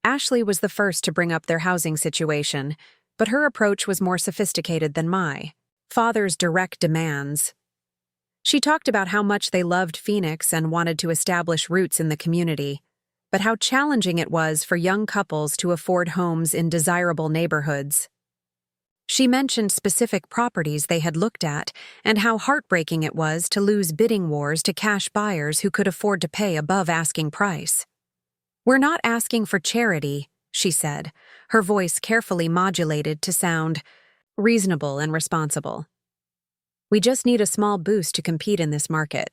Ashley was the first to bring up their housing situation, but her approach was more sophisticated than my father's direct demands. She talked about how much they loved Phoenix and wanted to establish roots in the community, but how challenging it was for young couples to afford homes in desirable neighborhoods. She mentioned specific properties they had looked at and how heartbreaking it was to lose bidding wars to cash buyers who could afford to pay above asking price. "We're not asking for charity," she said, her voice carefully modulated to sound reasonable and responsible. "We just need a small boost to compete in this market.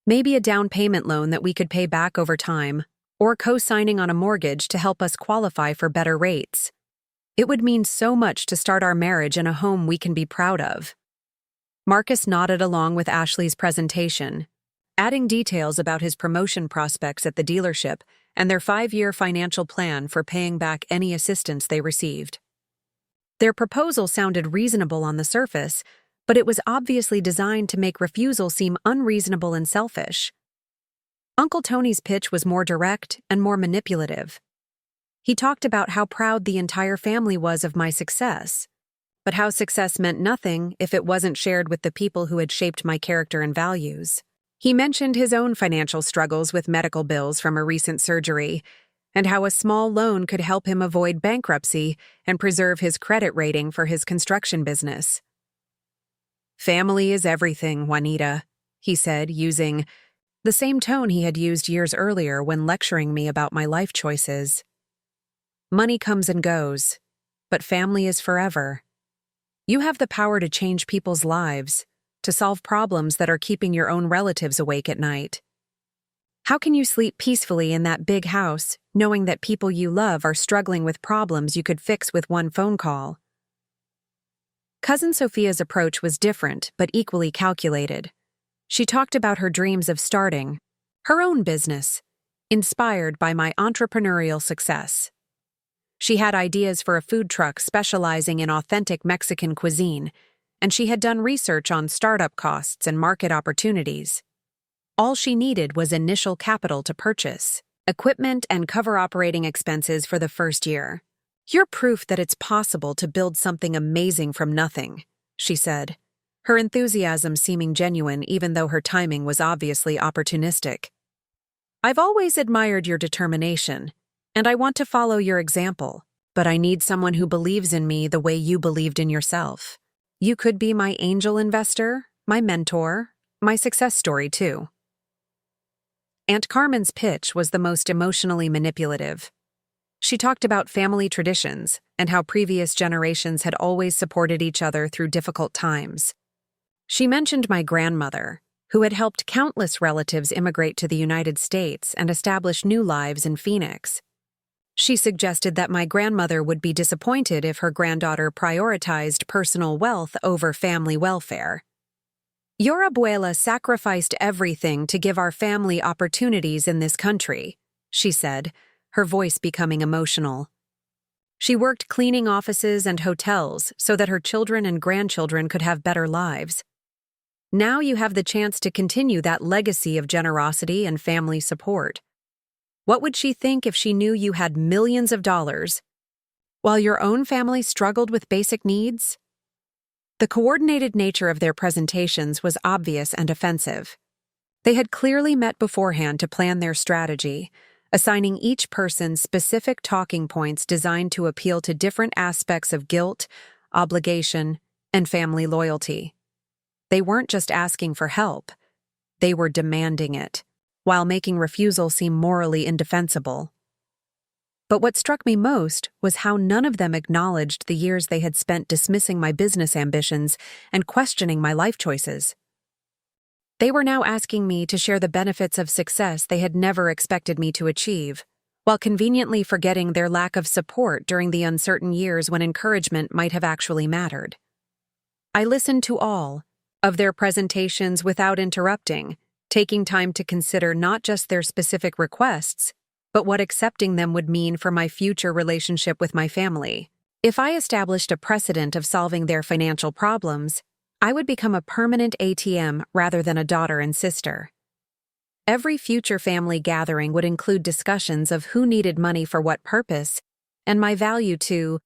Maybe a down payment loan that we could pay back over time, or co-signing on a mortgage to help us qualify for better rates. It would mean so much to start our marriage in a home we can be proud of." Marcus nodded along with Ashley's presentation, adding details about his promotion prospects at the dealership and their 5-year financial plan for paying back any assistance they received. Their proposal sounded reasonable on the surface, but it was obviously designed to make refusal seem unreasonable and selfish. Uncle Tony's pitch was more direct and more manipulative. He talked about how proud the entire family was of my success, but how success meant nothing if it wasn't shared with the people who had shaped my character and values. He mentioned his own financial struggles with medical bills from a recent surgery, and how a small loan could help him avoid bankruptcy and preserve his credit rating for his construction business. "Family is everything, Juanita," he said, using the same tone he had used years earlier when lecturing me about my life choices. "Money comes and goes, but family is forever. You have the power to change people's lives, to solve problems that are keeping your own relatives awake at night. How can you sleep peacefully in that big house, knowing that people you love are struggling with problems you could fix with one phone call?" Cousin Sophia's approach was different but equally calculated. She talked about her dreams of starting her own business, inspired by my entrepreneurial success. She had ideas for a food truck specializing in authentic Mexican cuisine, and she had done research on startup costs and market opportunities. All she needed was initial capital to purchase equipment and cover operating expenses for the first year. "You're proof that it's possible to build something amazing from nothing," she said, her enthusiasm seeming genuine even though her timing was obviously opportunistic. "I've always admired your determination, and I want to follow your example, but I need someone who believes in me the way you believed in yourself. You could be my angel investor, my mentor, my success story too." Aunt Carmen's pitch was the most emotionally manipulative. She talked about family traditions and how previous generations had always supported each other through difficult times. She mentioned my grandmother, who had helped countless relatives immigrate to the United States and establish new lives in Phoenix. She suggested that my grandmother would be disappointed if her granddaughter prioritized personal wealth over family welfare. "Your abuela sacrificed everything to give our family opportunities in this country," she said, her voice becoming emotional. She worked cleaning offices and hotels so that her children and grandchildren could have better lives. Now you have the chance to continue that legacy of generosity and family support. What would she think if she knew you had millions of dollars, while your own family struggled with basic needs? The coordinated nature of their presentations was obvious and offensive. They had clearly met beforehand to plan their strategy, assigning each person specific talking points designed to appeal to different aspects of guilt, obligation, and family loyalty. They weren't just asking for help, they were demanding it, while making refusal seem morally indefensible. But what struck me most was how none of them acknowledged the years they had spent dismissing my business ambitions and questioning my life choices. They were now asking me to share the benefits of success they had never expected me to achieve, while conveniently forgetting their lack of support during the uncertain years when encouragement might have actually mattered. I listened to all of their presentations without interrupting, taking time to consider not just their specific requests, but what accepting them would mean for my future relationship with my family. If I established a precedent of solving their financial problems, I would become a permanent ATM rather than a daughter and sister. Every future family gathering would include discussions of who needed money for what purpose, and my value to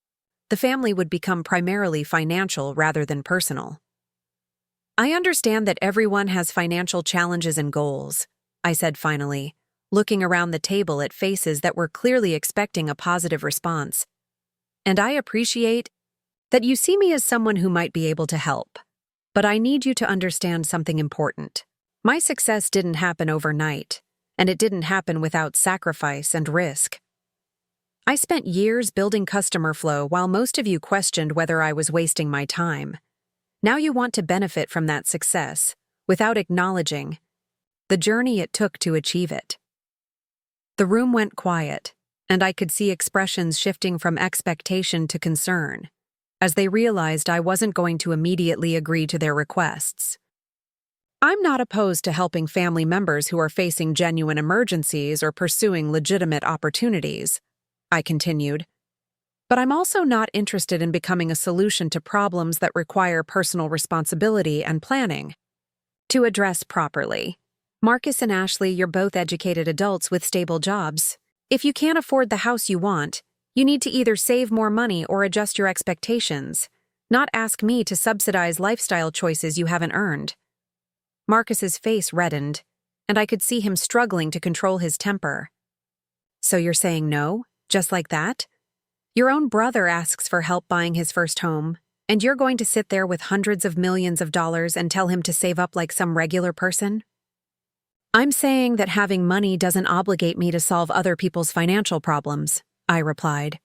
the family would become primarily financial rather than personal. I understand that everyone has financial challenges and goals, I said finally, looking around the table at faces that were clearly expecting a positive response. And I appreciate that you see me as someone who might be able to help. But I need you to understand something important. My success didn't happen overnight, and it didn't happen without sacrifice and risk. I spent years building customer flow while most of you questioned whether I was wasting my time. Now you want to benefit from that success, without acknowledging the journey it took to achieve it. The room went quiet, and I could see expressions shifting from expectation to concern, as they realized I wasn't going to immediately agree to their requests. I'm not opposed to helping family members who are facing genuine emergencies or pursuing legitimate opportunities, I continued. But I'm also not interested in becoming a solution to problems that require personal responsibility and planning. To address properly, Marcus and Ashley, you're both educated adults with stable jobs. If you can't afford the house you want, you need to either save more money or adjust your expectations, not ask me to subsidize lifestyle choices you haven't earned. Marcus's face reddened, and I could see him struggling to control his temper. So you're saying no, just like that? Your own brother asks for help buying his first home, and you're going to sit there with hundreds of millions of dollars and tell him to save up like some regular person? I'm saying that having money doesn't obligate me to solve other people's financial problems, I replied.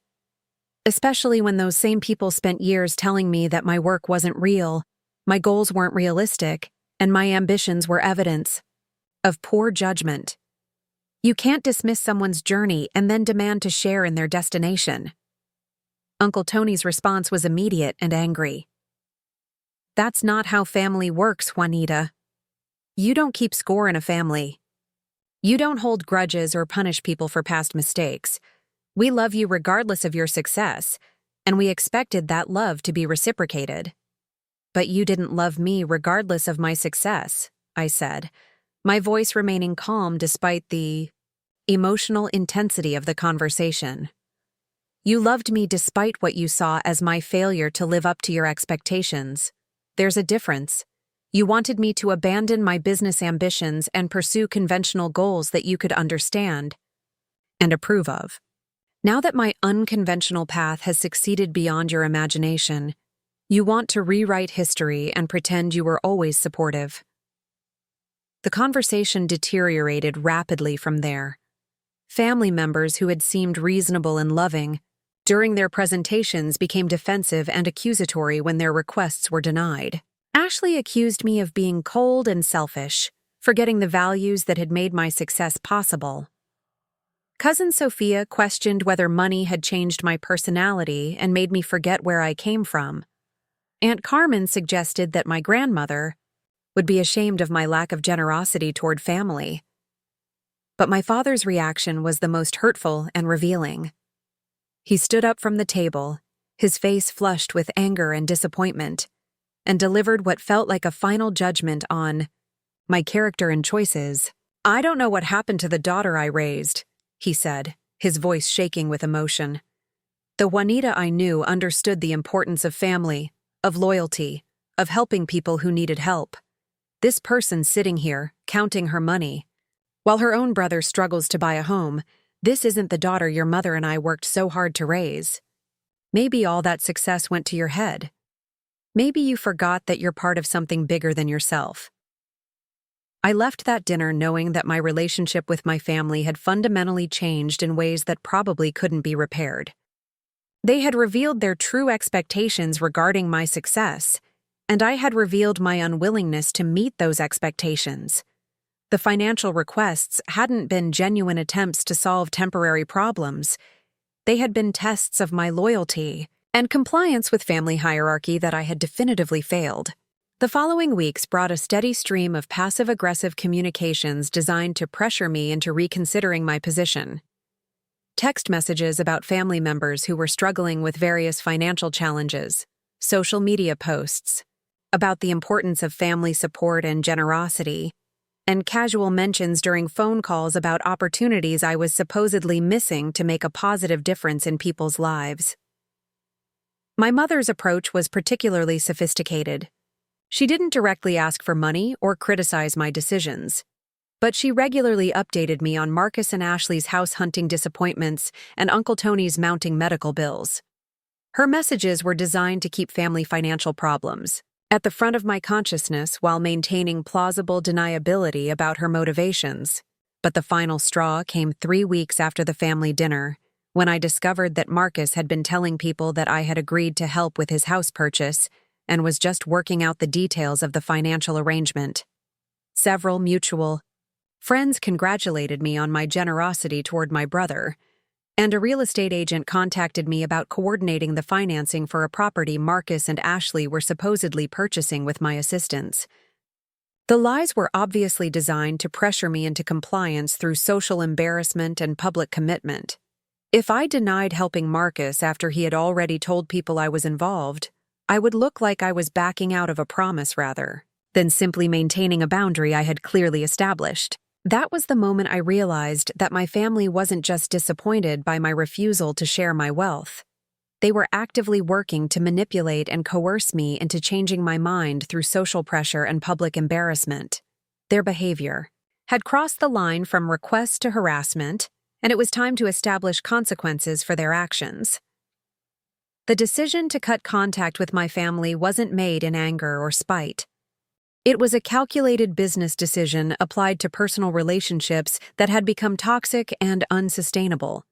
Especially when those same people spent years telling me that my work wasn't real, my goals weren't realistic, and my ambitions were evidence of poor judgment. You can't dismiss someone's journey and then demand to share in their destination. Uncle Tony's response was immediate and angry. That's not how family works, Juanita. You don't keep score in a family. You don't hold grudges or punish people for past mistakes. We love you regardless of your success, and we expected that love to be reciprocated. But you didn't love me regardless of my success, I said, my voice remaining calm despite the emotional intensity of the conversation. You loved me despite what you saw as my failure to live up to your expectations. There's a difference. You wanted me to abandon my business ambitions and pursue conventional goals that you could understand and approve of. Now that my unconventional path has succeeded beyond your imagination, you want to rewrite history and pretend you were always supportive. The conversation deteriorated rapidly from there. Family members who had seemed reasonable and loving during their presentations became defensive and accusatory when their requests were denied. Ashley accused me of being cold and selfish, forgetting the values that had made my success possible. Cousin Sophia questioned whether money had changed my personality and made me forget where I came from. Aunt Carmen suggested that my grandmother would be ashamed of my lack of generosity toward family. But my father's reaction was the most hurtful and revealing. He stood up from the table, his face flushed with anger and disappointment, and delivered what felt like a final judgment on my character and choices. I don't know what happened to the daughter I raised, he said, his voice shaking with emotion. The Juanita I knew understood the importance of family, of loyalty, of helping people who needed help. This person sitting here, counting her money, while her own brother struggles to buy a home, this isn't the daughter your mother and I worked so hard to raise. Maybe all that success went to your head. Maybe you forgot that you're part of something bigger than yourself. I left that dinner knowing that my relationship with my family had fundamentally changed in ways that probably couldn't be repaired. They had revealed their true expectations regarding my success, and I had revealed my unwillingness to meet those expectations. The financial requests hadn't been genuine attempts to solve temporary problems. They had been tests of my loyalty and compliance with family hierarchy that I had definitively failed. The following weeks brought a steady stream of passive-aggressive communications designed to pressure me into reconsidering my position. Text messages about family members who were struggling with various financial challenges, social media posts about the importance of family support and generosity, and casual mentions during phone calls about opportunities I was supposedly missing to make a positive difference in people's lives. My mother's approach was particularly sophisticated. She didn't directly ask for money or criticize my decisions, but she regularly updated me on Marcus and Ashley's house hunting disappointments and Uncle Tony's mounting medical bills. Her messages were designed to keep family financial problems at the front of my consciousness while maintaining plausible deniability about her motivations. But the final straw came 3 weeks after the family dinner, when I discovered that Marcus had been telling people that I had agreed to help with his house purchase and was just working out the details of the financial arrangement. Several mutual friends congratulated me on my generosity toward my brother, and a real estate agent contacted me about coordinating the financing for a property Marcus and Ashley were supposedly purchasing with my assistance. The lies were obviously designed to pressure me into compliance through social embarrassment and public commitment. If I denied helping Marcus after he had already told people I was involved, I would look like I was backing out of a promise rather than simply maintaining a boundary I had clearly established. That was the moment I realized that my family wasn't just disappointed by my refusal to share my wealth. They were actively working to manipulate and coerce me into changing my mind through social pressure and public embarrassment. Their behavior had crossed the line from request to harassment, and it was time to establish consequences for their actions. The decision to cut contact with my family wasn't made in anger or spite. It was a calculated business decision applied to personal relationships that had become toxic and unsustainable.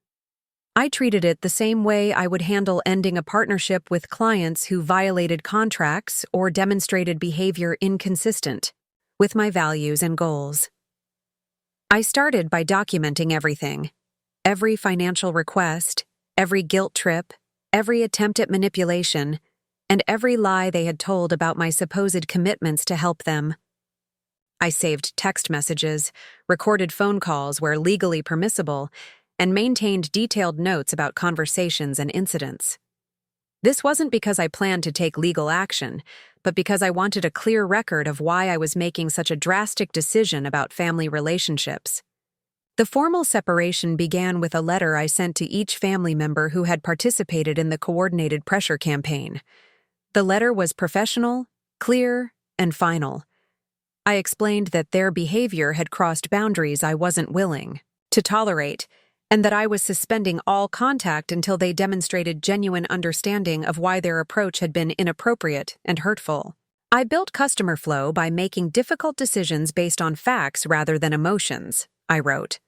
I treated it the same way I would handle ending a partnership with clients who violated contracts or demonstrated behavior inconsistent with my values and goals. I started by documenting everything: every financial request, every guilt trip, every attempt at manipulation, and every lie they had told about my supposed commitments to help them. I saved text messages, recorded phone calls where legally permissible, and maintained detailed notes about conversations and incidents. This wasn't because I planned to take legal action, but because I wanted a clear record of why I was making such a drastic decision about family relationships. The formal separation began with a letter I sent to each family member who had participated in the coordinated pressure campaign. The letter was professional, clear, and final. I explained that their behavior had crossed boundaries I wasn't willing to tolerate, and that I was suspending all contact until they demonstrated genuine understanding of why their approach had been inappropriate and hurtful. I built customer flow by making difficult decisions based on facts rather than emotions, I wrote.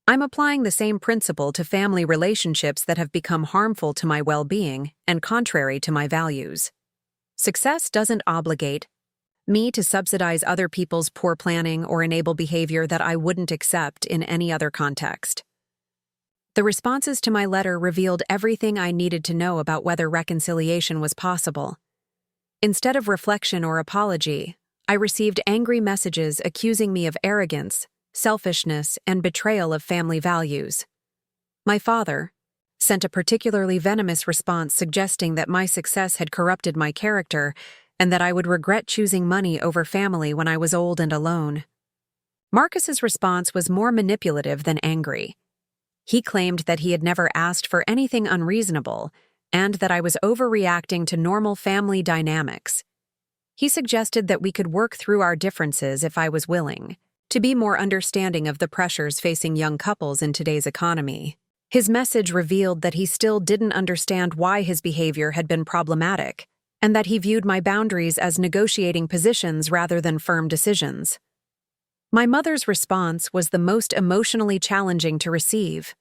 I'm applying the same principle to family relationships that have become harmful to my well-being and contrary to my values. Success doesn't obligate me to subsidize other people's poor planning or enable behavior that I wouldn't accept in any other context. The responses to my letter revealed everything I needed to know about whether reconciliation was possible. Instead of reflection or apology, I received angry messages accusing me of arrogance, selfishness, and betrayal of family values. My father sent a particularly venomous response suggesting that my success had corrupted my character and that I would regret choosing money over family when I was old and alone. Marcus's response was more manipulative than angry. He claimed that he had never asked for anything unreasonable and that I was overreacting to normal family dynamics. He suggested that we could work through our differences if I was willing to be more understanding of the pressures facing young couples in today's economy. His message revealed that he still didn't understand why his behavior had been problematic, and that he viewed my boundaries as negotiating positions rather than firm decisions. My mother's response was the most emotionally challenging to receive.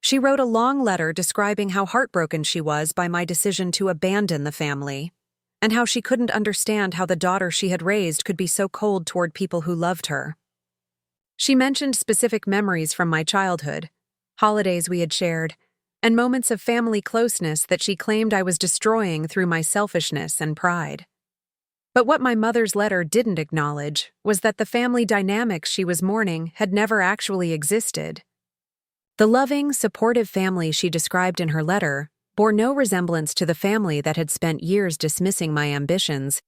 She wrote a long letter describing how heartbroken she was by my decision to abandon the family, and how she couldn't understand how the daughter she had raised could be so cold toward people who loved her. She mentioned specific memories from my childhood, holidays we had shared, and moments of family closeness that she claimed I was destroying through my selfishness and pride. But what my mother's letter didn't acknowledge was that the family dynamics she was mourning had never actually existed. The loving, supportive family she described in her letter bore no resemblance to the family that had spent years dismissing my ambitions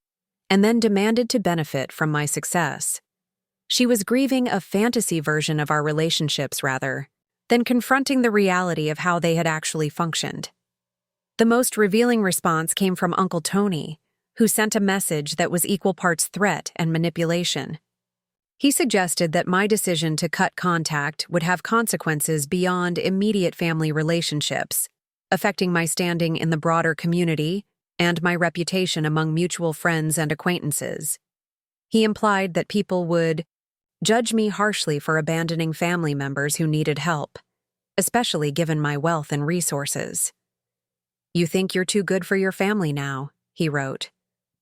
and then demanded to benefit from my success. She was grieving a fantasy version of our relationships rather than confronting the reality of how they had actually functioned. The most revealing response came from Uncle Tony, who sent a message that was equal parts threat and manipulation. He suggested that my decision to cut contact would have consequences beyond immediate family relationships, affecting my standing in the broader community and my reputation among mutual friends and acquaintances. He implied that people would judge me harshly for abandoning family members who needed help, especially given my wealth and resources. "You think you're too good for your family now," he wrote.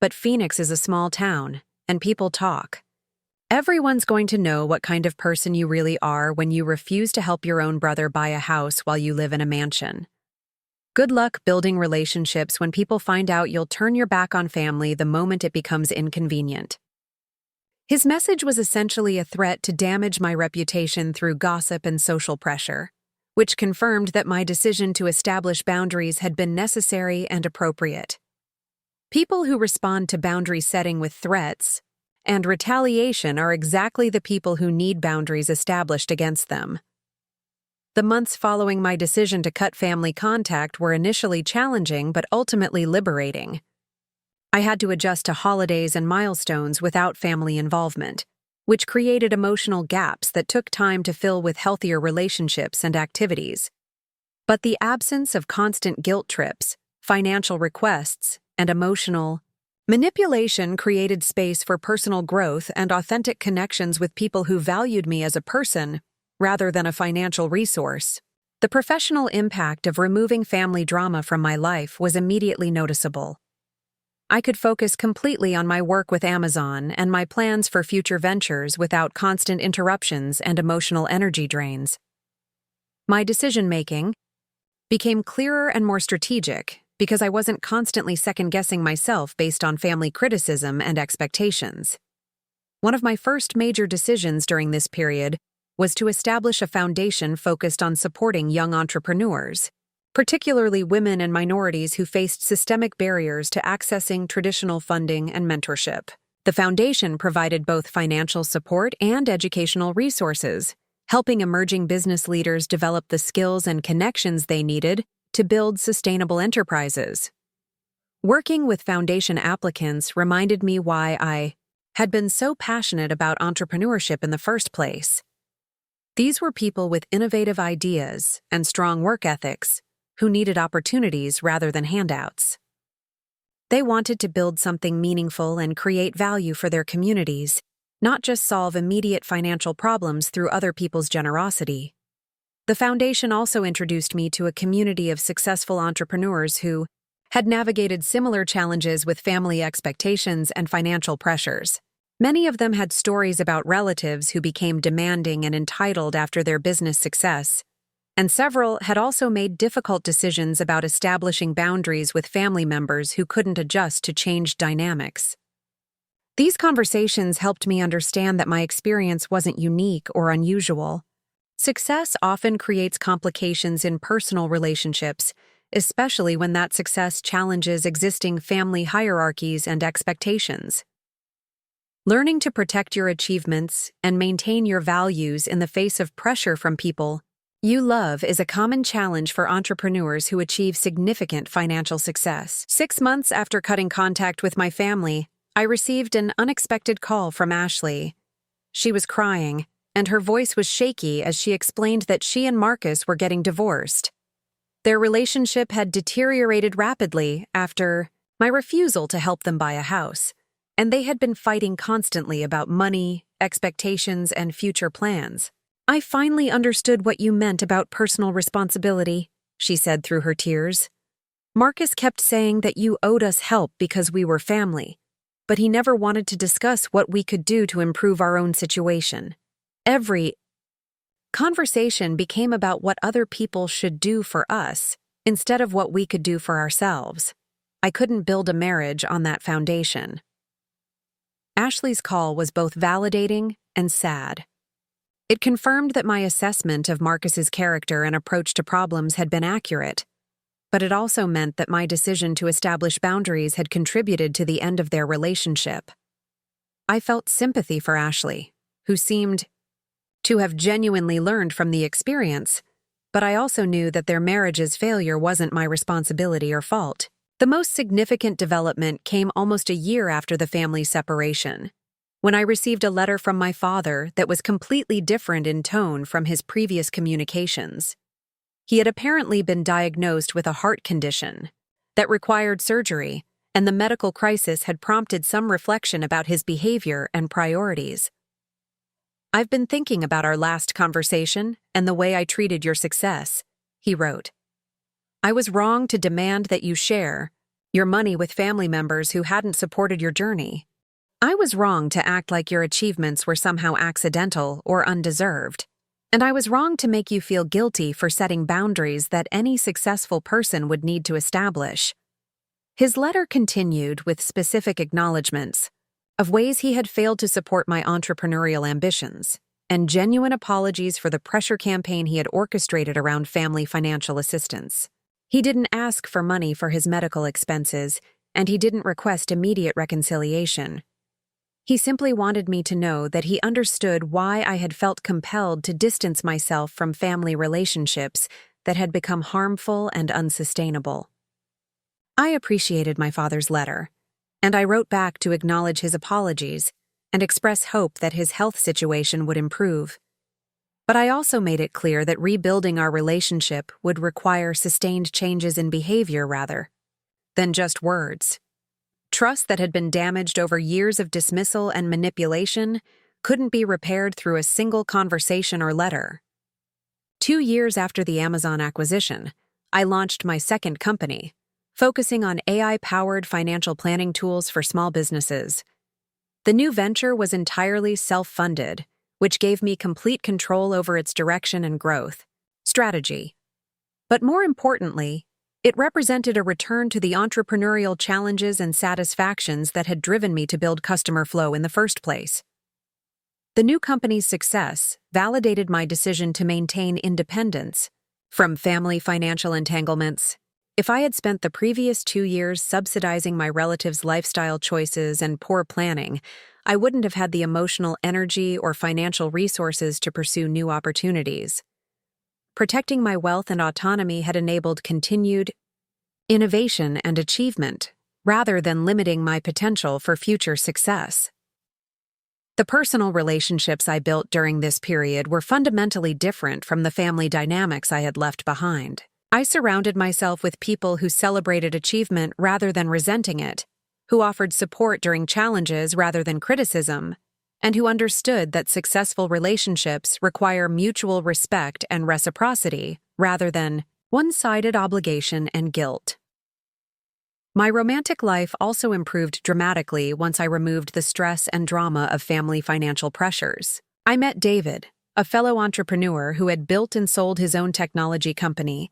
"But Phoenix is a small town, and people talk. Everyone's going to know what kind of person you really are when you refuse to help your own brother buy a house while you live in a mansion. Good luck building relationships when people find out you'll turn your back on family the moment it becomes inconvenient." His message was essentially a threat to damage my reputation through gossip and social pressure, which confirmed that my decision to establish boundaries had been necessary and appropriate. People who respond to boundary setting with threats and retaliation are exactly the people who need boundaries established against them. The months following my decision to cut family contact were initially challenging but ultimately liberating. I had to adjust to holidays and milestones without family involvement, which created emotional gaps that took time to fill with healthier relationships and activities. But the absence of constant guilt trips, financial requests, and emotional manipulation created space for personal growth and authentic connections with people who valued me as a person rather than a financial resource. The professional impact of removing family drama from my life was immediately noticeable. I could focus completely on my work with Amazon and my plans for future ventures without constant interruptions and emotional energy drains. My decision-making became clearer and more strategic because I wasn't constantly second-guessing myself based on family criticism and expectations. One of my first major decisions during this period was to establish a foundation focused on supporting young entrepreneurs, particularly women and minorities who faced systemic barriers to accessing traditional funding and mentorship. The foundation provided both financial support and educational resources, helping emerging business leaders develop the skills and connections they needed to build sustainable enterprises. Working with foundation applicants reminded me why I had been so passionate about entrepreneurship in the first place. These were people with innovative ideas and strong work ethics who needed opportunities rather than handouts. They wanted to build something meaningful and create value for their communities, not just solve immediate financial problems through other people's generosity. The foundation also introduced me to a community of successful entrepreneurs who had navigated similar challenges with family expectations and financial pressures. Many of them had stories about relatives who became demanding and entitled after their business success, and several had also made difficult decisions about establishing boundaries with family members who couldn't adjust to changed dynamics. These conversations helped me understand that my experience wasn't unique or unusual. Success often creates complications in personal relationships, especially when that success challenges existing family hierarchies and expectations. Learning to protect your achievements and maintain your values in the face of pressure from people you love is a common challenge for entrepreneurs who achieve significant financial success. 6 months after cutting contact with my family, I received an unexpected call from Ashley. She was crying, and her voice was shaky as she explained that she and Marcus were getting divorced. Their relationship had deteriorated rapidly after my refusal to help them buy a house. and they had been fighting constantly about money, expectations, and future plans. "I finally understood what you meant about personal responsibility," she said through her tears. "Marcus kept saying that you owed us help because we were family, but he never wanted to discuss what we could do to improve our own situation. Every conversation became about what other people should do for us, instead of what we could do for ourselves. I couldn't build a marriage on that foundation." Ashley's call was both validating and sad. It confirmed that my assessment of Marcus's character and approach to problems had been accurate, but it also meant that my decision to establish boundaries had contributed to the end of their relationship. I felt sympathy for Ashley, who seemed to have genuinely learned from the experience, but I also knew that their marriage's failure wasn't my responsibility or fault. The most significant development came almost a year after the family separation, when I received a letter from my father that was completely different in tone from his previous communications. He had apparently been diagnosed with a heart condition that required surgery, and the medical crisis had prompted some reflection about his behavior and priorities. "I've been thinking about our last conversation and the way I treated your success," he wrote. "I was wrong to demand that you share your money with family members who hadn't supported your journey. I was wrong to act like your achievements were somehow accidental or undeserved. And I was wrong to make you feel guilty for setting boundaries that any successful person would need to establish." His letter continued with specific acknowledgments of ways he had failed to support my entrepreneurial ambitions, and genuine apologies for the pressure campaign he had orchestrated around family financial assistance. He didn't ask for money for his medical expenses, and he didn't request immediate reconciliation. He simply wanted me to know that he understood why I had felt compelled to distance myself from family relationships that had become harmful and unsustainable. I appreciated my father's letter, and I wrote back to acknowledge his apologies and express hope that his health situation would improve. But I also made it clear that rebuilding our relationship would require sustained changes in behavior rather than just words. Trust that had been damaged over years of dismissal and manipulation couldn't be repaired through a single conversation or letter. 2 years after the Amazon acquisition, I launched my second company, focusing on AI-powered financial planning tools for small businesses. The new venture was entirely self-funded, which gave me complete control over its direction and growth strategy. But more importantly, it represented a return to the entrepreneurial challenges and satisfactions that had driven me to build customer flow in the first place. The new company's success validated my decision to maintain independence from family financial entanglements. If I had spent the previous 2 years subsidizing my relatives' lifestyle choices and poor planning, I wouldn't have had the emotional energy or financial resources to pursue new opportunities. Protecting my wealth and autonomy had enabled continued innovation and achievement, rather than limiting my potential for future success. The personal relationships I built during this period were fundamentally different from the family dynamics I had left behind. I surrounded myself with people who celebrated achievement rather than resenting it, who offered support during challenges rather than criticism, and who understood that successful relationships require mutual respect and reciprocity rather than one-sided obligation and guilt. My romantic life also improved dramatically once I removed the stress and drama of family financial pressures. I met David, a fellow entrepreneur who had built and sold his own technology company,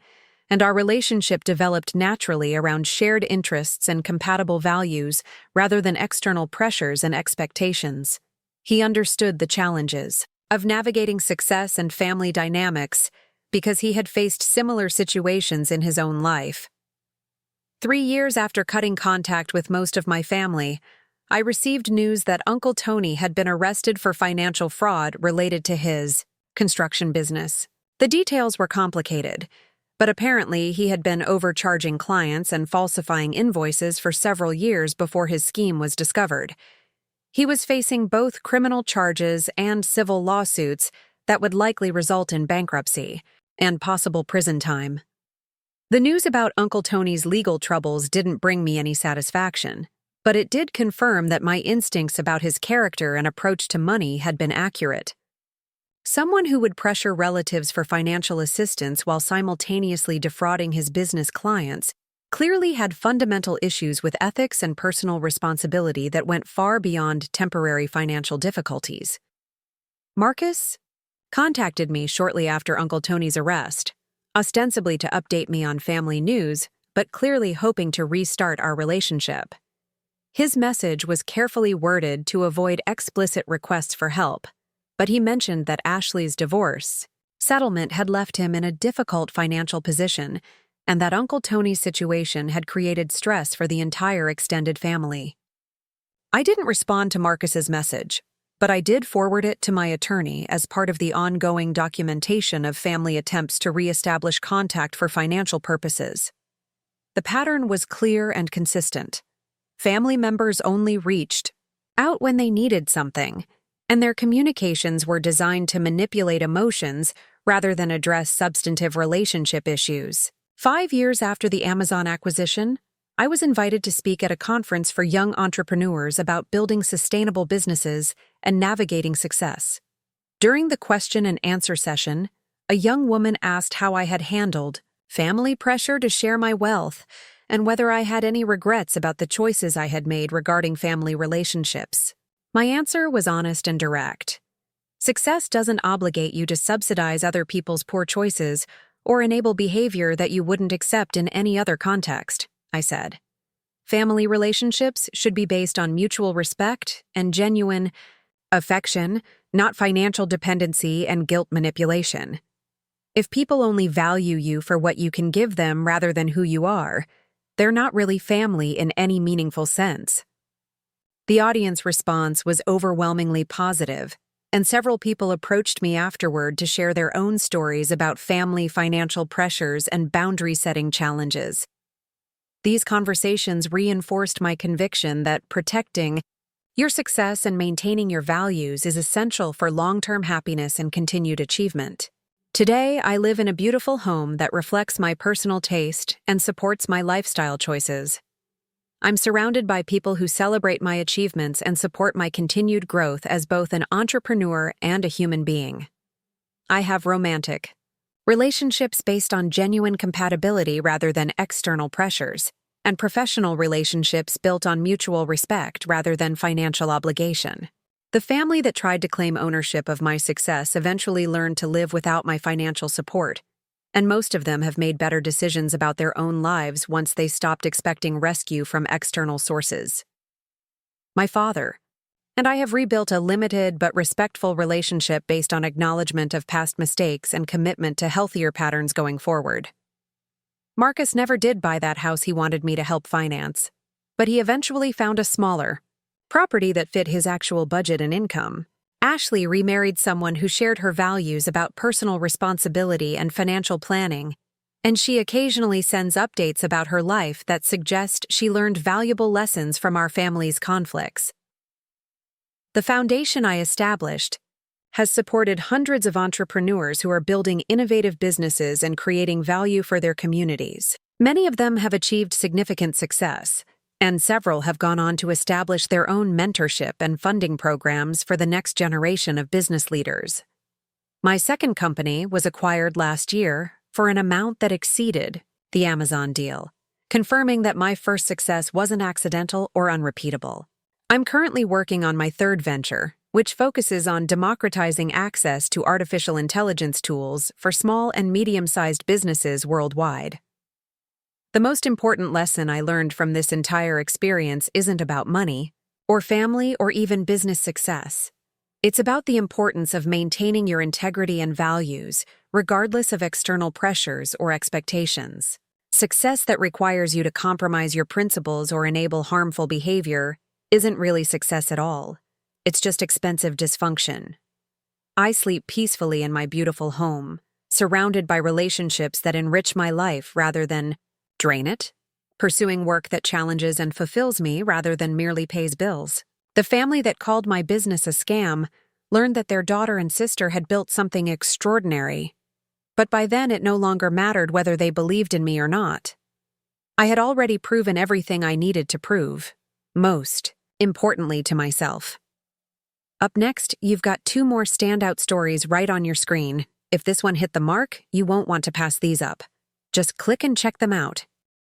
and our relationship developed naturally around shared interests and compatible values rather than external pressures and expectations. He understood the challenges of navigating success and family dynamics because he had faced similar situations in his own life. 3 years after cutting contact with most of my family, I received news that Uncle Tony had been arrested for financial fraud related to his construction business. The details were complicated, but apparently he had been overcharging clients and falsifying invoices for several years before his scheme was discovered. He was facing both criminal charges and civil lawsuits that would likely result in bankruptcy and possible prison time. The news about Uncle Tony's legal troubles didn't bring me any satisfaction. But it did confirm that my instincts about his character and approach to money had been accurate. Someone who would pressure relatives for financial assistance while simultaneously defrauding his business clients clearly had fundamental issues with ethics and personal responsibility that went far beyond temporary financial difficulties. Marcus contacted me shortly after Uncle Tony's arrest, ostensibly to update me on family news, but clearly hoping to restart our relationship. His message was carefully worded to avoid explicit requests for help, but he mentioned that Ashley's divorce settlement had left him in a difficult financial position and that Uncle Tony's situation had created stress for the entire extended family. I didn't respond to Marcus's message, but I did forward it to my attorney as part of the ongoing documentation of family attempts to reestablish contact for financial purposes. The pattern was clear and consistent. Family members only reached out when they needed something, and their communications were designed to manipulate emotions rather than address substantive relationship issues. 5 years after the Amazon acquisition, I was invited to speak at a conference for young entrepreneurs about building sustainable businesses and navigating success. During the question and answer session, a young woman asked how I had handled family pressure to share my wealth and whether I had any regrets about the choices I had made regarding family relationships. My answer was honest and direct. Success doesn't obligate you to subsidize other people's poor choices or enable behavior that you wouldn't accept in any other context, I said. Family relationships should be based on mutual respect and genuine affection, not financial dependency and guilt manipulation. If people only value you for what you can give them rather than who you are, they're not really family in any meaningful sense. The audience response was overwhelmingly positive, and several people approached me afterward to share their own stories about family financial pressures and boundary-setting challenges. These conversations reinforced my conviction that protecting your success and maintaining your values is essential for long-term happiness and continued achievement. Today, I live in a beautiful home that reflects my personal taste and supports my lifestyle choices. I'm surrounded by people who celebrate my achievements and support my continued growth as both an entrepreneur and a human being. I have romantic relationships based on genuine compatibility rather than external pressures, and professional relationships built on mutual respect rather than financial obligation. The family that tried to claim ownership of my success eventually learned to live without my financial support, and most of them have made better decisions about their own lives once they stopped expecting rescue from external sources. My father and I have rebuilt a limited but respectful relationship based on acknowledgement of past mistakes and commitment to healthier patterns going forward. Marcus never did buy that house he wanted me to help finance, but he eventually found a smaller property that fit his actual budget and income. Ashley remarried someone who shared her values about personal responsibility and financial planning, and she occasionally sends updates about her life that suggest she learned valuable lessons from our family's conflicts. The foundation I established has supported hundreds of entrepreneurs who are building innovative businesses and creating value for their communities. Many of them have achieved significant success, and several have gone on to establish their own mentorship and funding programs for the next generation of business leaders. My second company was acquired last year for an amount that exceeded the Amazon deal, confirming that my first success wasn't accidental or unrepeatable. I'm currently working on my third venture, which focuses on democratizing access to artificial intelligence tools for small and medium-sized businesses worldwide. The most important lesson I learned from this entire experience isn't about money, or family, or even business success. It's about the importance of maintaining your integrity and values, regardless of external pressures or expectations. Success that requires you to compromise your principles or enable harmful behavior isn't really success at all. It's just expensive dysfunction. I sleep peacefully in my beautiful home, surrounded by relationships that enrich my life rather than drain it, pursuing work that challenges and fulfills me rather than merely pays bills. The family that called my business a scam learned that their daughter and sister had built something extraordinary, but by then it no longer mattered whether they believed in me or not. I had already proven everything I needed to prove. most importantly to myself. Up next, you've got 2 more standout stories right on your screen. If this one hit the mark, you won't want to pass these up. Just click and check them out.